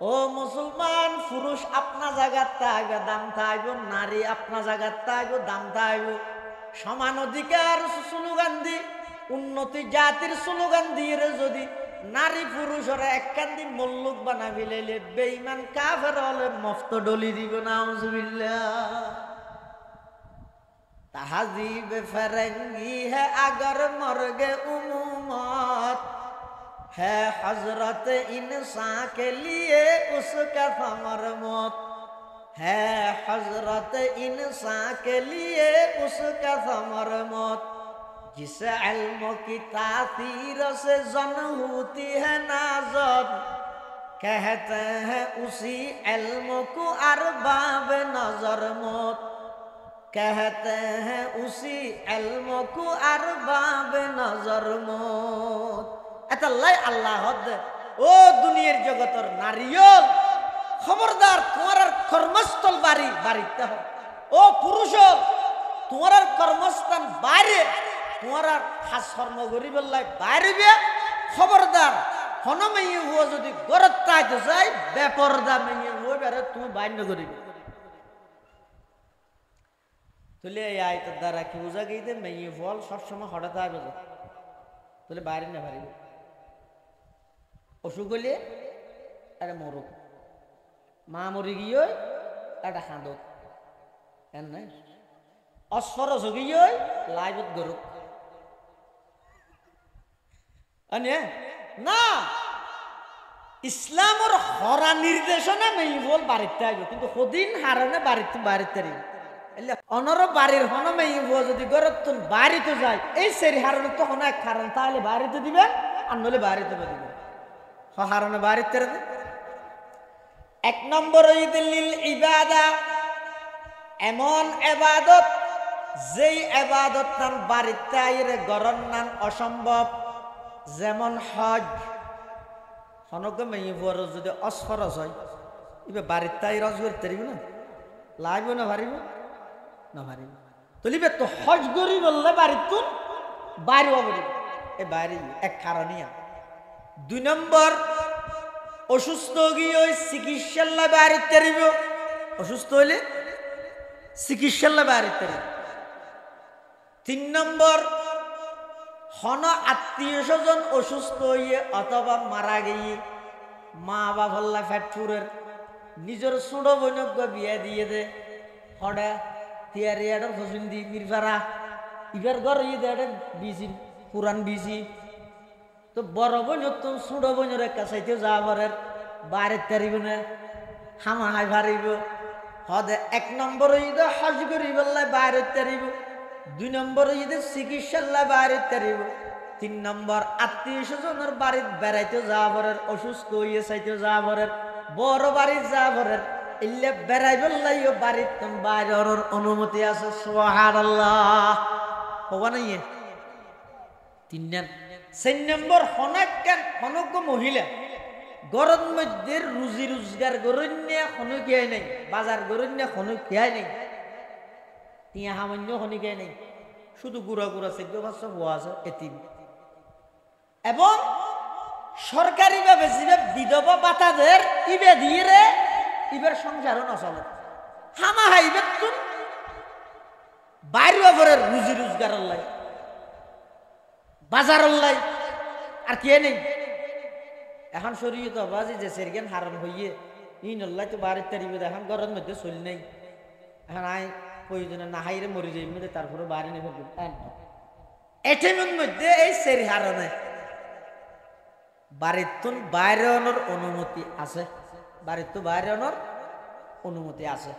Speaker 1: ও মুসলমান পুরুষ আপনা জায়গার থাকবে দাম থাকবে নারী আপনা জায়গার থাকবে দাম থাকবে সমান অধিকার স্লোগান দি উন্নতি জাতির স্লোগান দিয়ে যদি নারী পুরুষরা একখান দি মল্লুক বানাবি লাইলে বেঈমান কাফের হলে মফত ডলি দিব নাউজুবিল্লাহ तहजीब फरंगी है अगर मर्गे उम्मत है हजरत इंसान के लिए उसका समर मौत है हजरत इंसान के लिए उसका समर मौत जिस इल्म की तासीर से जन होती है नाज़त कहते हैं उसी इल्म को अरबाब नजर मौत कहते हैं उसी इल्म को अरबाब नजर मौत এতাল্লাই আল্লাহ ও দুনিয়ার জগতের নারীল খবরদার তোমার কর্মস্থল বাড়িতে হবে ও পুরুষ তোমার কর্মস্থান বাইরে তোমার খাস কর্ম করিবেলাই বাইরে খবরদার হনমেই হুয়া যদি গরত তাইতে চাই বেপরদা মেয়ে হুয়া বেড়ে তুমি বাইন্য করিবে তুলে এই আয়তের দ্বারা কি বোঝা গিয়ে দে মেয়ে ফল সবসময় হঠাৎ আসবে তুলে বাইরে না পারিবে অসুখ হলে একটা মরুক মা মরি গিয়ে একটা খাঁদক এন নাই অস্ফরস গিয়ে লাইভত গরুক না ইসলামর হরা নির্দেশনা মেয়ে ফল বাড়িতে আসবে কিন্তু সদিন হারণে বাড়িতে অনর বাড়ির হনমে যদি গরত বাড়িতে যায় এই সেরি হারণে তখন এক কারণ তাহলে বাড়িতে দিবেন আর নলে বাড়িতে দিবেন হারণে বাড়িতে এক নম্বর ঈদুল ইবাদা এমন ইবাদত যেই ইবাদত নাম বাড়িতে আইরে গরন নাম অসম্ভব যেমন হজ হনকে মেয়ে বুয়ার যদি অসফরস হয় এবার বাড়িতে আই রজ করতে পারিব না লাগবে না পারিব না পারিব তুলিবে তো হজ করি বললে বাড়িতে বাইরে এ বাইরে এক কারণিয়া 2 নম্বর অসুস্থ গিয়ে ওই চিকিৎসার বাড়িতে পারিব অসুস্থ হইলে চিকিৎসাল্লা বাড়িতে। 3 নম্বর, হন আত্মীয় স্বজন অসুস্থ হইয়ে অথবা মারা গিয়ে মা বাবাল্লা ফ্যাটফুরের নিজের ছোট বোনক বিয়া দিয়ে দে হডা তিয়ারিয়াডর ফসুন দি মিরফারা ইবার ঘর ইয়ে দে বিজি পুরান বিজি তো বড় বোন তো ছোট বোনের কাছাইতে যা বরের বাইরে তারিব না হামা হাই ভারিব হদে 1 নম্বর ঈদে হজ করি বললে বাইরে তারিব, 2 নম্বর ঈদে চিকিৎসাল্লা বাইরে তারিব, 3 নম্বর আত্মীয় স্বজনের বাড়িতে বেড়াইতে যাবরের অসুস্থ হইয়ে চাইতে যাবরের বড় বাড়ির যাবরের ইল্লে বেড়াই বললাইও বাড়িতে বাইরের অনুমতি আছে। সুবহানাল্লাহ হবা না ইয়ে 4 নম্বর হনজ্ঞ মহিলা গরম মধ্যে রুজি রোজগার গরণ্যে খনু খেয়াই নাই, বাজার গরণ্যে খনু খেয়াই নাই, তিয়া সামান্য খনি খেয়াই নাই, শুধু গুড়া গুড়া 14 হওয়া আছে এতিম। এবং সরকারিভাবে যে বিধবা বাতাদের ইবে দিয়ে রে ইবের সংসারও নচলে হামা হাইবের তুন বাইরে ঘরের রুজি রোজগার লাই বাজার লাই আর কে নেই। এখন শরীয়ত বাজি যে সেরগেন হারাম হইয়ে ইনল্লাই তো বাড়ির তারিবে এখন ঘরের মধ্যে চলি নাই, এখন আই প্রয়োজনে না হাইরে মরি যাই মধ্যে তারপরে বাড়ি নেবে এটিমের মধ্যে এই সেরি হারানে বাড়ির তুন বাইরে আনার অনুমতি আছে, বাড়ির তো বাইরে আনার অনুমতি আছে।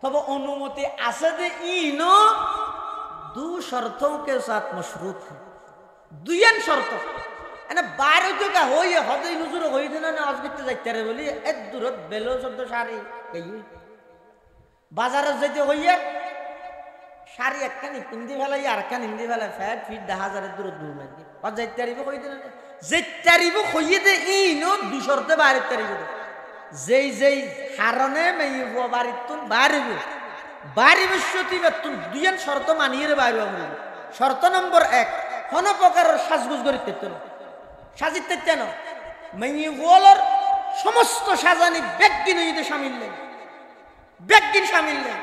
Speaker 1: তবে অনুমতি আছে যে ইনো 2 শর্তও কে সাথ মশরুত है, 2 শর্ত এনে বাইরে তো কা হইয়ে হদই হুজুর হইতে না অজবিতে যাইতে রে বলি এত দূরত বেলো শব্দ শাড়ি কই বাজারে যেতে হইয়ে শাড়ি একখানি পিন্দি ফেলাই আর একখানি হিন্দি ফেলাই ফ্যাট ফিট 10,000 দূরত দূর লাগি আর যাইতে পারিব হইতে না যেতে পারিব হইয়ে দে ইনো 2 শর্তে বাইরে পারিব যেই হারনে মেইব বাড়িতুন বাড়িব বাড়িব সতিবে তুই 2 শর্ত মানিয়ে রে বাইরে হইব। শর্ত নম্বর 1 কোন প্রকারের সাজগুজ করিতে তো সাজিতে কেন মেইবলর সমস্ত সাজানি ব্যক্তি নইতে শামিল নেই, ব্যক্তি শামিল নেই,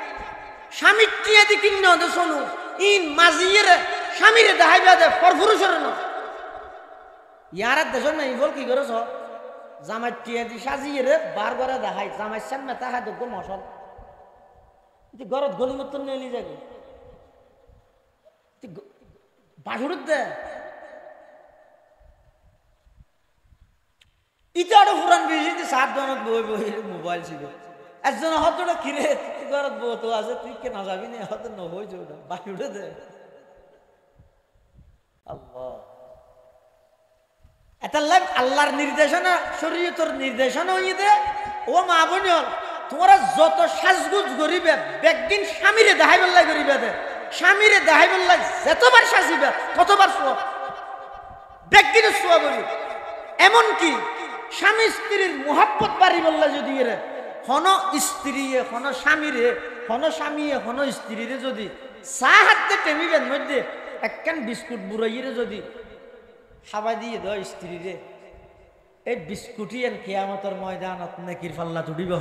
Speaker 1: স্বামী টিয়ে দি কিন্ন দে শোনো ইন মাজিয়ে স্বামীরে দেখাইবা দে পরপুরুষের ন ইয়ার দেশন মেইবল কি করছ জামাই টিয়ে দি সাজিয়ে রে বার করে দেখাই জামাই সামনে তাহা দগ মশল তুই গরত গলি মতন নেলি যাবে তুই বাসুরত দে ইটারও পুরান বেশি 7 জনত বই বই মোবাইল ছিল একজন হতটা কিরে গরত বহুত আছে তুই কে না যাবি না হত ন হই যাও বাসুরত দে আল্লাহ এটা লাভ আল্লাহর নির্দেশনা শরীয়তের নির্দেশনা হইতে ও মা বোন তোমরা যত সাজগুজ করিবে বেগদিন স্বামীরে দেখাইবেল্লাই করিবে দে স্বামীরে দেখাইবেল্লাই যতবার সাজিবে ততবার সওয়াব বেগদিনের সওয়াব হইবে। এমন কি স্বামী স্ত্রীর মোহাব্বত বাড়ি বললা যদি এর হন স্ত্রী হন স্বামীরে হন স্বামী হন স্ত্রীরে যদি চা হাতে টেমিবেন মধ্যে একখান বিস্কুট বুড়াইয়ে যদি খাবাই দিয়ে দাও স্ত্রীরে এই বিস্কুটি এন কিয়ামতের ময়দানত নেকির পাল্লা তুলিব।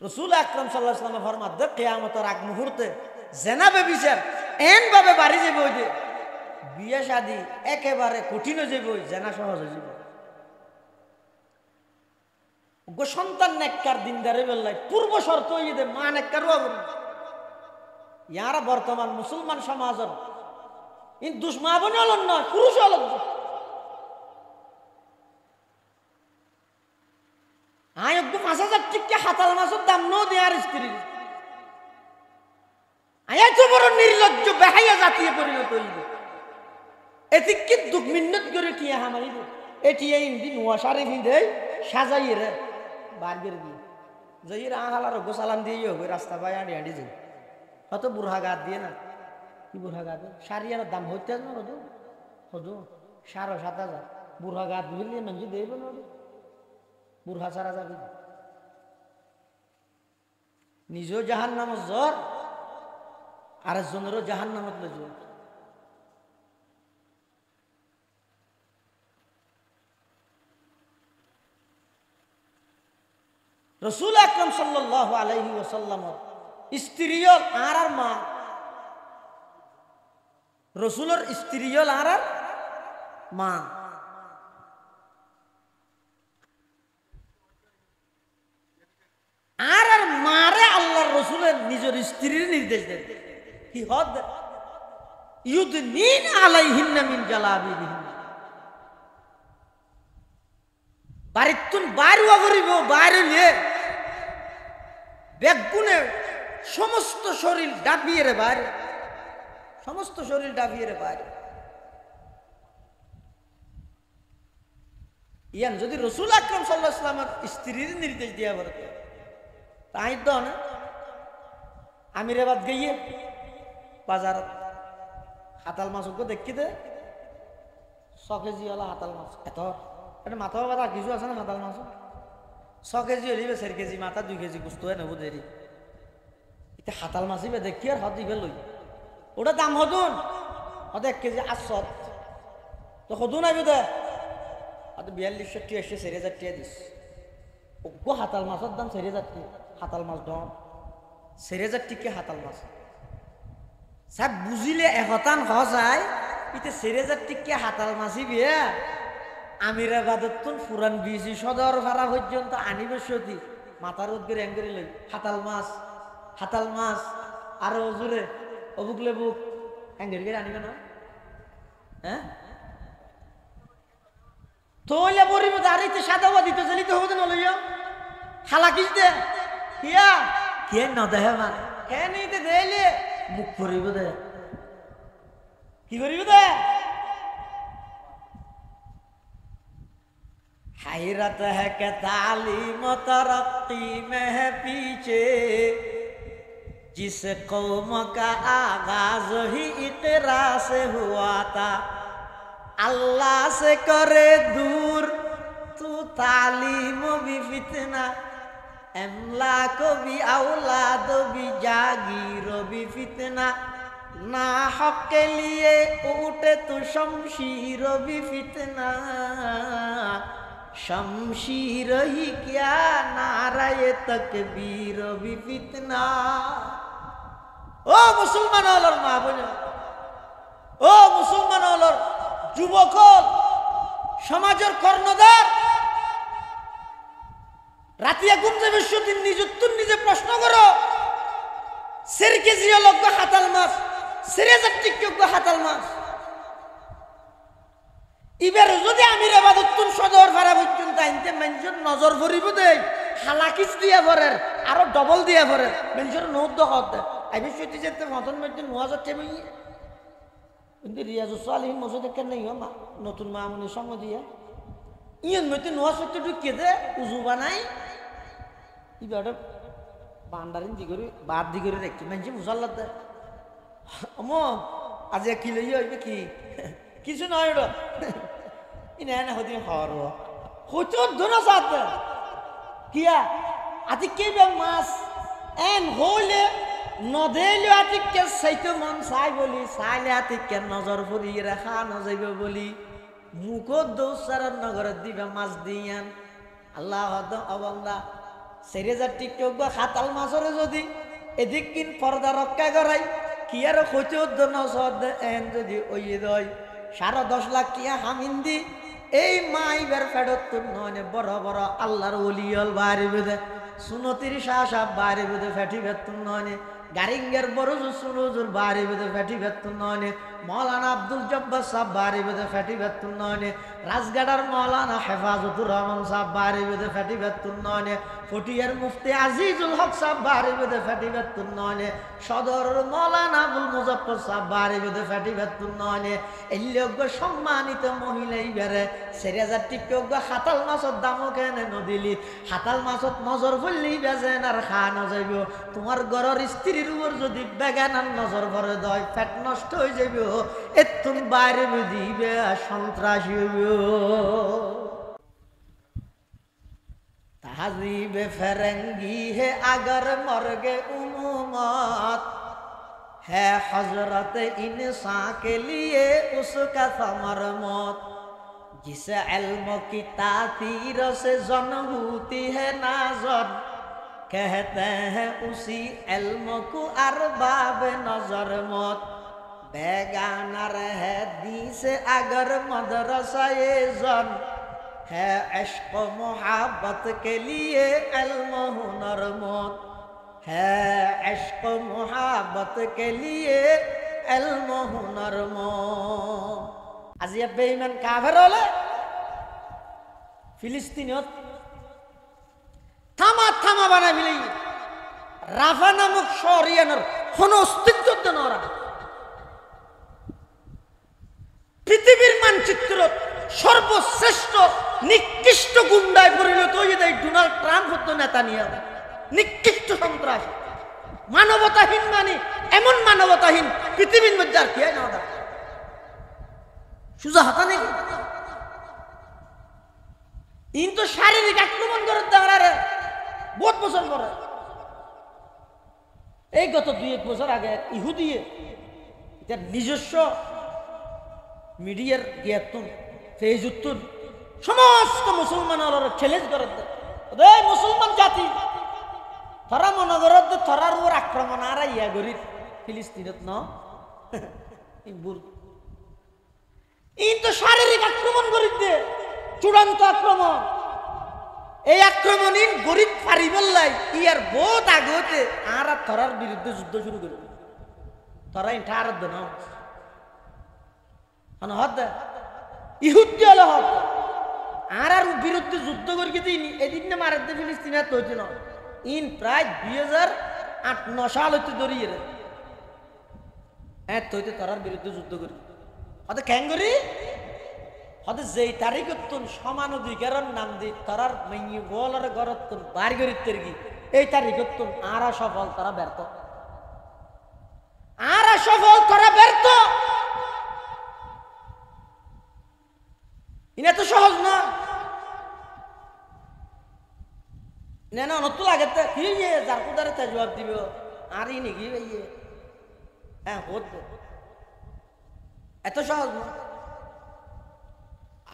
Speaker 1: রসুল আকরাম সাল্লাল্লাহু আলাইহি ওয়াসাল্লাম ফরমাতে কিয়ামতের আগ মুহূর্তে জেনা বেবিচার এন ভাবে বাড়ি যাবে ওই যে বিয়ে শাদী একেবারে কঠিন হয়ে যাবে, ওই জেনা সহজ হয়ে যাবে। গো সন্তান নেককার দিনদারে বেল্লাই পূর্ব শর্ত হয়ে দে মা নেককার হবেন। ইয়ারা বর্তমান মুসলমান সমাজের ইন দুশ্মা বনে হলেন নয়, পুরুষ হলেন। আয় একদম ৫,০০০ টিকা হাতাল মাছের দাম ন দেয়ার স্ত্রীর আয় তো বড় নির্লজ্জ বেহাইয়া জাতীয় পরিণত হইব। এতে কি দুঃখ মিন্নত করে টিয়া হামাইব, এটিয়া ইন্দি নোয়া শাড়ি পিঁধে সাজাইয়ে রে বার্গের দিয়ে যাই আহালার গোসালাম দিয়ে হবে রাস্তা পায় আঁড়ি আঁড়ি যাই। হয়তো বুড়া গাত দিয়ে না, কি বুড়া গাত সারিয়ার দাম হইতে না হদু হদু ৭,৫০০ বুড়া গাত বুঝলি মানুষ দেব না বুড়া ছাড়া যাবে। নিজেও জাহান নামত জ্বর আরেকজনেরও জাহান নামত লে জ্বর। রসুল আকরাম সাল্লাল্লাহু আলাইহি ওয়াসাল্লাম স্ত্রীও আর মা, রসুলের স্ত্রীও আর মা। আর মারে আল্লাহর রসুলের নিজের স্ত্রীর নির্দেশ দেন কি হদ ইউদনিন আলাইহিন্না মিন জালাবিবিহিন্না। বাড়িতুন বাইরে করিব, বাইরে নিয়ে বেগুনে সমস্ত শরীর ডাবিয়ে রে বাইরে, সমস্ত শরীর ডাবিয়ে রে বাইরে। ইয়ান যদি রসুল আকরাম সাল্লাল্লাহু আলাইহি ওয়াসাল্লামের স্ত্রীর নির্দেশ দিয়া বলে তাই তো না আমিরে বাদ গিয়ে বাজার হাতাল মাছ দেখি দে ৬ কেজি ওলা হাতাল মাছ এত এটা মাথা বাতা কিছু আছে না হাতাল মাছ ৬ কেজি হলিবে ৪ কেজি মাথা ২ কেজি গুস্ত হয় নেবো দেরি এটা হাতাল মাছই দেখি আর হদ দিবে লই ওটা দাম হদুন হতে ১ কেজি ৮০০ তো হদুন আইবে দে ৪২০০ টি এসে ৪,০০০ টিয়া দিস ওগো হাতাল মাছের দাম ৪,০০০ টি হাতাল মাছ দম ৪,০০০ টিকে হাতাল মাছ সাহেব বুঝিলে এহতান হসায় ইতে ৪,০০০ টিকে হাতাল মাছই বিয়া আমিরাবাদত তুন ফুরান বিজি সদর ভাড়া পর্যন্ত আনিবে সতী মাথার উদ্গের অ্যাঙ্গেরে লই হাতাল মাছ আরো জোরে অবুক লেবুক অ্যাঙ্গের গেলে আনিবে না হ্যাঁ তোলে বরিব দাঁড়িতে সাদাওয়া দিতে চলিতে হবে না লইয়া হালা কিস দে হিয়া কে ন দেহে মানে কে নিতে দেলে মুখ করিব দে কি করিব দে हैरत है कि तालीम तरक्की में है पीछे जिस कौम का आगाज ही इकरा से हुआ था अल्लाह से करे दूर तू तालीम भी फितना एमला को भी औलाद भी जागीर भी फितना ना हक के लिए उठे तो शमशीर भी फितना शमशीर ही क्या नाराए तकबीर भी फितना। ओ मुसलमान और माँ बोले ओ मुसलमान और যুবক সমাজের কর্ণধার রাতিয়া ঘুম যাবে সেদিন নিজে প্রশ্ন করো ৪ কেজি লগ্য হাতাল মাছ ৪,০০০ টিকা হাতাল মাছ এবার যদি আমির আবাদতুন সদর ভাড়া পর্যন্ত আনতে মানুষের নজর ভরিব দেয় হালাকিস দিয়া ভরের আরো ডবল দিয়া ভরের মানুষের নৌদ হতে আইবে সেটি যেতে মতন মধ্যে নোয়া যাচ্ছে কিন্তু রিয়াজুস সালিহিন মসজিদে কেন মা নতুন মামুনির সঙ্গ দিয়া ইয়ন মধ্যে নোয়া সত্যি ঢুকিয়ে দে উজু বানাই এবার বান্ডারিন দি করে বাদ দি করে রেখি মানুষ মুসাল্লাত দেয় অম আজ কি লইয়া হইবে কি কিছু নয় ওটা ইনা না হতে হর হইতো দোনো সাথে কিয়া আতি কে মাছ এন হইলে নদেলে আতিকে সাইতো মন চাই বলি চাইলে আতিকে নজর ভরি রাখা নজাইব বলি মুখত দৌসার নগর দিবা মাছ দিয়ান আল্লাহ অবন্দা 4,000 টিকটক বা খাতাল মাছরে যদি এদিক কিন পর্দা রক্ষা করাই কি আর ক্ষতি হতো না সদ এন যদি ওই দয় 10.5 লাখ টিয়া হামিন্দি এই মাইবার ফেরত তো নয় বড় বড় আল্লাহর ওলিয়ল বাইরে বেদে সুনতির শাহ বাইরে বেদে ফেটি বেতুন নয় গারিঙ্গের বড় সুরজুর বাইরে বেদে ফেটি বেতুন নয় মৌলানা আব্দুল জব্বার সাহেব বাইরে বেদে ফেটি বেতুন নয় রাজগাড়ার মৌলানা হেফাজতুর রহমান সাহেব বাইরে বেদে ফেটি বেতুন নয় ফটিয়ার মুফতি আজিজুল হক সাহেব বাইরে বেদে ফেটি বেতুন নয় সদর মৌলানা আবুল মুজফফর সাহেব বাইরে বেদে ফেটি বেতুন নয় এই লোক সম্মানিত মহিলাই বেড়ে 4,000 টিকটক হাতাল মাছর দামও কেন নদিলি হাতাল মাছত নজর পড়লেই বেজেন আর খা নজাইব তোমার ঘরের স্ত্রীর উপর যদি বেগানার নজর ভরে দেয় পেট নষ্ট হয়ে যাইব এতুন বাইরে দিবে সন্ত্রাসী হইব তাহজিবে ফেরেঙ্গি হে আগার মর্গে উম্মত है हजरत इंसान के लिए उसका समर मौत जिसे इल्म की तासीर से जन होती है नाजर कहते हैं उसी इल्म को अरबाब नजर मौत बेगाना रहे दी से अगर मदरसा ये जन है इश्क मोहब्बत के लिए इल्म हुनर मौत है इश्क मोहब्बत के लिए इल्म हुनर मौत आज ये बेईमान काफिर হলে ফিলিস্তিনিয়ত থামা থামা বানাই মিলি রাফা নামক শহরিয়ানের কোনো অস্তিত্ব নরা পৃথিবীর মানচিত্র সর্বশ্রেষ্ঠ নিকৃষ্ট গুন্ডায় পরিণত হয়ে যায় ডোনাল্ড ট্রাম্প হতো নেতানিয়াহু নিকৃষ্ট সন্ত্রাস মানবতাহীন মানে এমন মানবতাহীন পৃথিবীর মধ্যে আর কি হয় না সুজা হাতা নেই ইন তো শারীরিক আক্রমণ করে দেওয়ার বহুত বছর পরে এই গত 2-1 বছর আগে ইহুদি এটার নিজস্ব মিডিয়ার গিয়াতুন ফেজুতুন সমস্ত মুসলমানরা চ্যালেঞ্জ করে দেয় মুসলমান জাতি তারা মনে করে তারার উপর আক্রমণ আর ইয়া করি ফিলিস্তিনত ন ইন তো শারীরিক আক্রমণ করিতে চূড়ান্ত আক্রমণ এই আক্রমণ ইন গরিব পারিবল্লাই ইয়ার বহুত আগতে আর তারার বিরুদ্ধে যুদ্ধ শুরু করবে তারা ইনটা আর দেন না হদ ইহুদি হলো হদ আর বিরুদ্ধে যুদ্ধ করি দিন এদিন না মারার দে ফিলিস্তিনিয়াত হইছে না ইন প্রায় 2008-9 সাল হইতে ধরিয়ে এত হইতে তারার বিরুদ্ধে যুদ্ধ করি হতে কেন করি হতে যেই তারিখ সমান অধিকারের নাম দি তারার মেয়ে বলার গরত বার করিতে কি এই তারিখ আর সফল তারা ব্যর্থ আর সফল তারা ব্যর্থ ইনা তো সহজ না না না নতুন লাগে কি যার কুদারে তা জবাব দিব আর ই নাকি হ্যাঁ হত এত সহজ না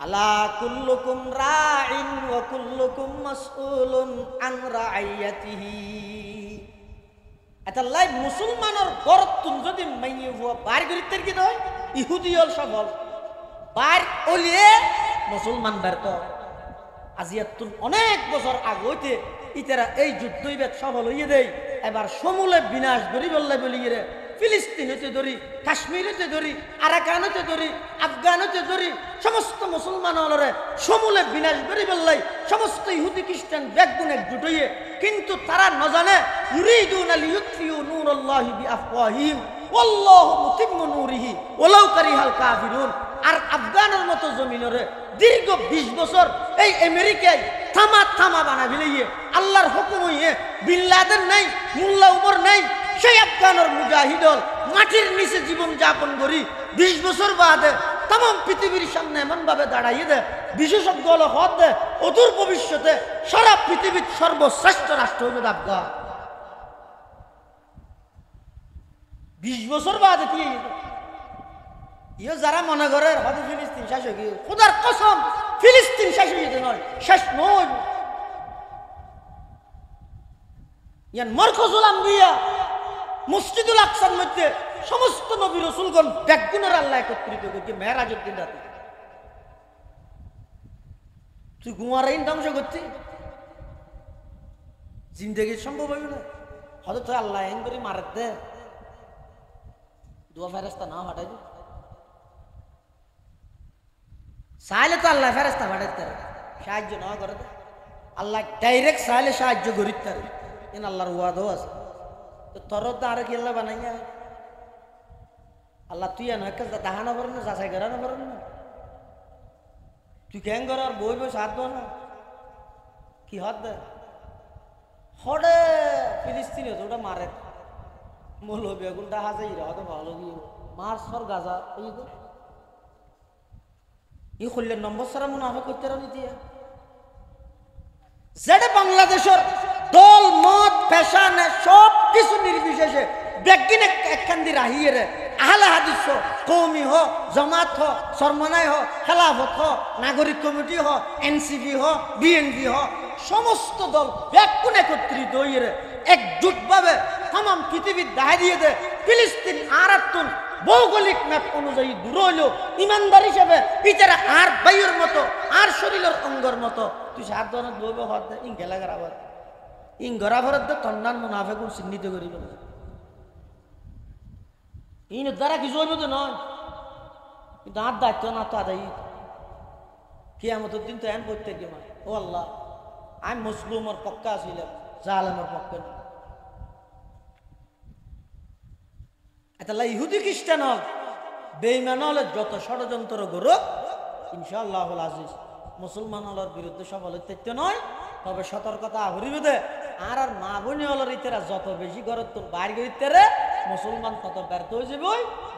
Speaker 1: আলা কুল্লুকুম রাইন ওয়া কুল্লুকুম মাসউলুন আন রাইয়াতিহি এটা লাই মুসলমানের গরতুন যদি মাইয়ে হওয়া বার করিতে কি হয় ইহুদি হল সফল বার ওলিয়ে মুসলমান ব্যর্থ আজিয়াতুন অনেক বছর আগে হইতে ইতারা এই যুদ্ধইবেদ সফল হইয়ে দেয় এবার সমূলে বিনাশ করি বললে বলিয়ে রে ফিলিস্তিন হতে ধরি কাশ্মীর হতে ধরি আরাকান হতে ধরি আফগান হতে ধরি সমস্ত মুসলমান হলরে সমূলে বিনাশ করি বললাই সমস্ত ইহুদি খ্রিস্টান ব্যাগুন একজুট হইয়ে কিন্তু তারা ন জানে ইউরিদুনা লিইউতফিউ নূরাল্লাহি বিআফওয়াহিহিম ওয়াল্লাহু মুতিম্মু নূরিহি ওয়ালাউ কারিহাল কাফিরুন আর আফগানের মতো জমিনরে দীর্ঘ 20 বছর এই আমেরিকায় থামা থামা বানা ফেলিয়ে আল্লাহর হুকুম হইয়ে বিন লাদেন নাই মোল্লা উমর নাই সেই আফগানের মুজাহিদল মাটির নিচে জীবন যাপন করি 20 বছর বাদে तमाम পৃথিবীর সামনে এমন ভাবে দাঁড়াইয়ে দেয় বিশেষজ্ঞ হল হদ দেয় অদূর ভবিষ্যতে সারা পৃথিবীর সর্বশ্রেষ্ঠ রাষ্ট্র হইবে আফগান 20 বছর বাদে কি ইয়ে যারা মনে করে হয়তো ফিলিস্তিন শেষ হয়ে গিয়ে খোদার কসম ফিলিস্তিন শেষ হয়ে যেতে নয় শেষ নয় ইয়ান মরকজুল আম্বিয়া মসজিদুল আকসার মধ্যে সমস্ত নবী রাসূলগণ ব্যাগুনের আল্লাহ একত্রিত করছে মেরাজের দিন রাতে। তুই গুমারাইন ধ্বংস করছি জিন্দগি সম্ভব হবে না। হয়তো তুই আল্লাহ এন করে মারাত দে দুয়া ফেরেস্তা না হাঁটাই চাইলে তো আল্লাহ ফেরেস্তা পাঠাইতে সাহায্য না করে দে। আল্লাহ ডাইরেক্ট চাইলে সাহায্য করিতে পারে, এন আল্লাহর ওয়াদও আছে। তো তোর তো আরো কি আল্লাহ বানাইয়া আল্লাহ তুই এনে দাহানো পারেন না যাচাই করানো পারেন না। তুই কেন কর আর বই বই সাথ না কি হাত দে হরে ফিলিস্তিনি হতো ওটা মারে মৌলবী এখন দেখা যায় এরা হয়তো ভালো গিয়ে মার সর গাজা ই খুললেন নম্বর সারা মনে হবে করতে নিতে যেটা বাংলাদেশের দল মত পেশানে সব কিছু নির্বিশেষে ব্যাগিন একখান দিয়ে রাহিয়ে রে আহলে হাদিস হ কৌমি হ জামাত হ সরমনাই হ খেলাফত হ নাগরিক কমিটি হ এনসিপি হ বিএনপি হ সমস্ত দল ব্যাগুন একত্রিত হইয়ে রে একজুটভাবে তাম পৃথিবীর দেখা দিয়ে দে ফিলিস্তিন আর আত্মন ভৌগোলিক ম্যাপ অনুযায়ী দূর হইল ইমানদার হিসেবে ইতারা আর বায়ুর মতো আর শরীরের অঙ্গর মতো তুই সাবধানত বলবে হত দে ইং গেলাগার আবার ইং গড়া ভরত দে তন্নান মুনাফেকুন চিহ্নিত করিব ইন দ্বারা কিছু হইব তো নয় কিন্তু আর দায়িত্ব না তো আদায় কিয়ামতের দিন তো এন করতে গিয়ে ও আল্লাহ আমি মুসলিমের পক্ষে আসিলাম জালেমের পক্ষে না। এটা ইহুদি খ্রিস্টান হল বেঈমান হলে যত ষড়যন্ত্র গরুক ইনশাআল্লাহ আজিজ মুসলমান হলের বিরুদ্ধে সফল হইতে নয়, তবে সতর্কতা হরিবে দে আর আর মা বোনি হলের ইতেরা যত বেশি গরত বাইর করিতে রে মুসলমান তত ব্যর্থ হয়ে যাব,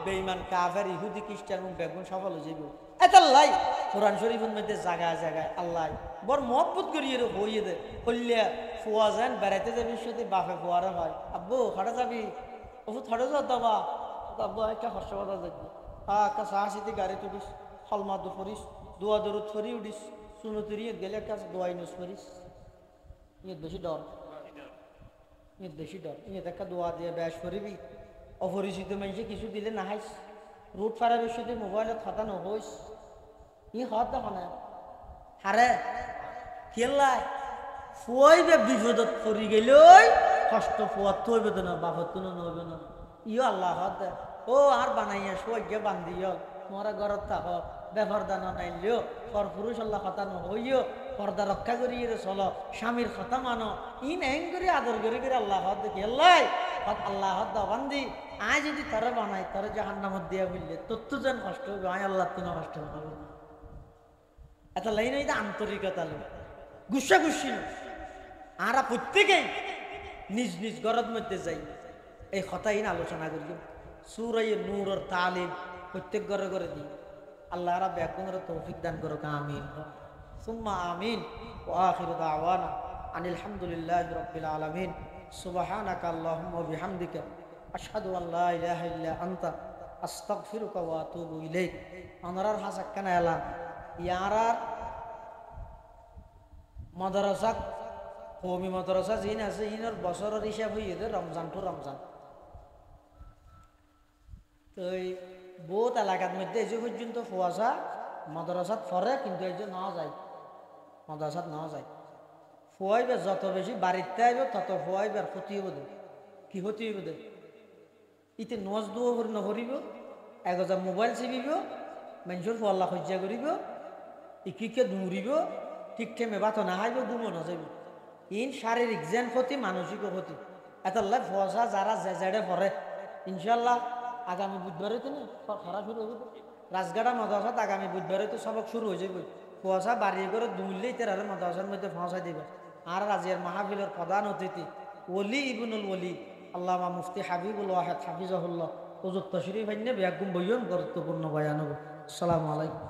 Speaker 1: বেঈমান কাফের ইহুদি খ্রিস্টান এবং বেগুন সফল হয়ে যাব। এতাল্লাই কোরআন শরীফের মধ্যে জায়গায় জায়গায় আল্লাহ বড় মহব্বত করিয়ে হইয়ে দে হইলে ফুয়া যান বেড়াইতে যাবি সাথে বাপে ফুয়ারে হয় আব্বু হঠাৎ যাবি ওষুধ হঠাৎ যাবা আব্বু একটা হর্ষবাদা দেখবি একটা সাহসিতে গাড়ি তুলিস হলমাদু ফরিস দোয়া দরুদ ফরি উঠিস শুনো তুই গেলে একটা দোয়াই নুস ফরিস ইয়ে বেশি ডর ইয়ে বেশি ডর ইয়ে একটা দোয়া দিয়ে ব্যাস করিবি অপরিচিত মানুষে কিছু দিলে না হাইস রুট ফারার সাথে মোবাইলে কথা নহইস ই হত দেখো না হারে খেললাই ফুয়াইবে বিপদত পড়ি গেল কষ্ট ফুয়ার তো হইবে তো না বাপর তো নহইবে না ইও আল্লাহ হত দে ও আর বানাইয়া সৈকে বান্ধিও তোমারা ঘরত থাক বেপর্দা নাইলেও পর পুরুষ আল্লাহ কথা নহইও পর্দা রক্ষা করিয়ে চলো স্বামীর কথা মানো ইন এং করে আদর করে করে আল্লাহ হত দেখি আল্লাহ হত আল্লাহ হত দা বান্ধি আয় যদি তারা বানাই তারা জাহান্নামত দিয়া বললে তোর তো যেন কষ্ট হবে আয় আল্লাহ তো না কষ্ট হবে এত লাইন এটা আন্তরিকতা লোক গুসা গুসি আরা প্রত্যেকেই নিজ নিজ ঘরের মধ্যে যাই এই কথাই আলোচনা করি সূরা নূরের তালিম প্রত্যেক ঘরে ঘরে দিই আল্লাহ রাব্বুল ব্যাকুনের তৌফিক দান করুক আমিন সুম্মা আমিন ওয়া আখিরু দাওয়ানা আনিল হামদুলিল্লাহি রাব্বিল আলামিন সুবহানাকা আল্লাহুম্মা ওয়া বিহামদিকা আশহাদু আল লা ইলাহা ইল্লা আনতা আস্তাগফিরুকা ওয়া আতুবু ইলাইক। আমারার হাসাক্কানা এলাম ইয়ারার মাদ্রাসা কওমি মাদ্রাসা জিন আছে ইনার বছরের হিসাব হইয়ে রমজান টু রমজান তো বহুত এলাকার মধ্যে এই যে পর্যন্ত ফুয়াশা মাদ্রাসাত ফরে কিন্তু এই যে নেওয়া যায় মাদ্রাসাত নেওয়া যায় ফুয়াইবে যত বেশি বাড়িতে আইব তত ফুয়াইবে আর ক্ষতি হইব দে কি ক্ষতি হইব দে ইতে নজ দুও নকরিব এগজা মোবাইল চিবিব মানুষের ফল্লা সজ্জা করিব ইকিকে দৌড়িব ঠিক ঠেমে বাত না হাইব ঘুমো না যাইব ইন শারীরিক যেন ক্ষতি মানসিক ক্ষতি এতাল্লাই ফুয়াশা যারা জেজেডে পড়ে ইনশাল্লাহ আগামী বুধবারে তো না খরা শুরু হবে রাজগাড়া মাদ্রাসাত আগামী বুধবারে তো সবক শুরু হয়ে যাবে কুয়াশা বাড়িয়ে করে দুমলেই তারা মাদ্রাসার মধ্যে পৌঁছাই দেবে আর রাজিয়ার মাহফিলের প্রধান অতিথি ওলি ইবনুল ওলি আল্লামা মুফতি হাবিবুল ওয়াহেদ হাফিজাহুল্লাহ হুজুর তশরিফ আইনে বেগুম বইয়ন গুরুত্বপূর্ণ বয়ান হবে। আসসালামু আলাইকুম।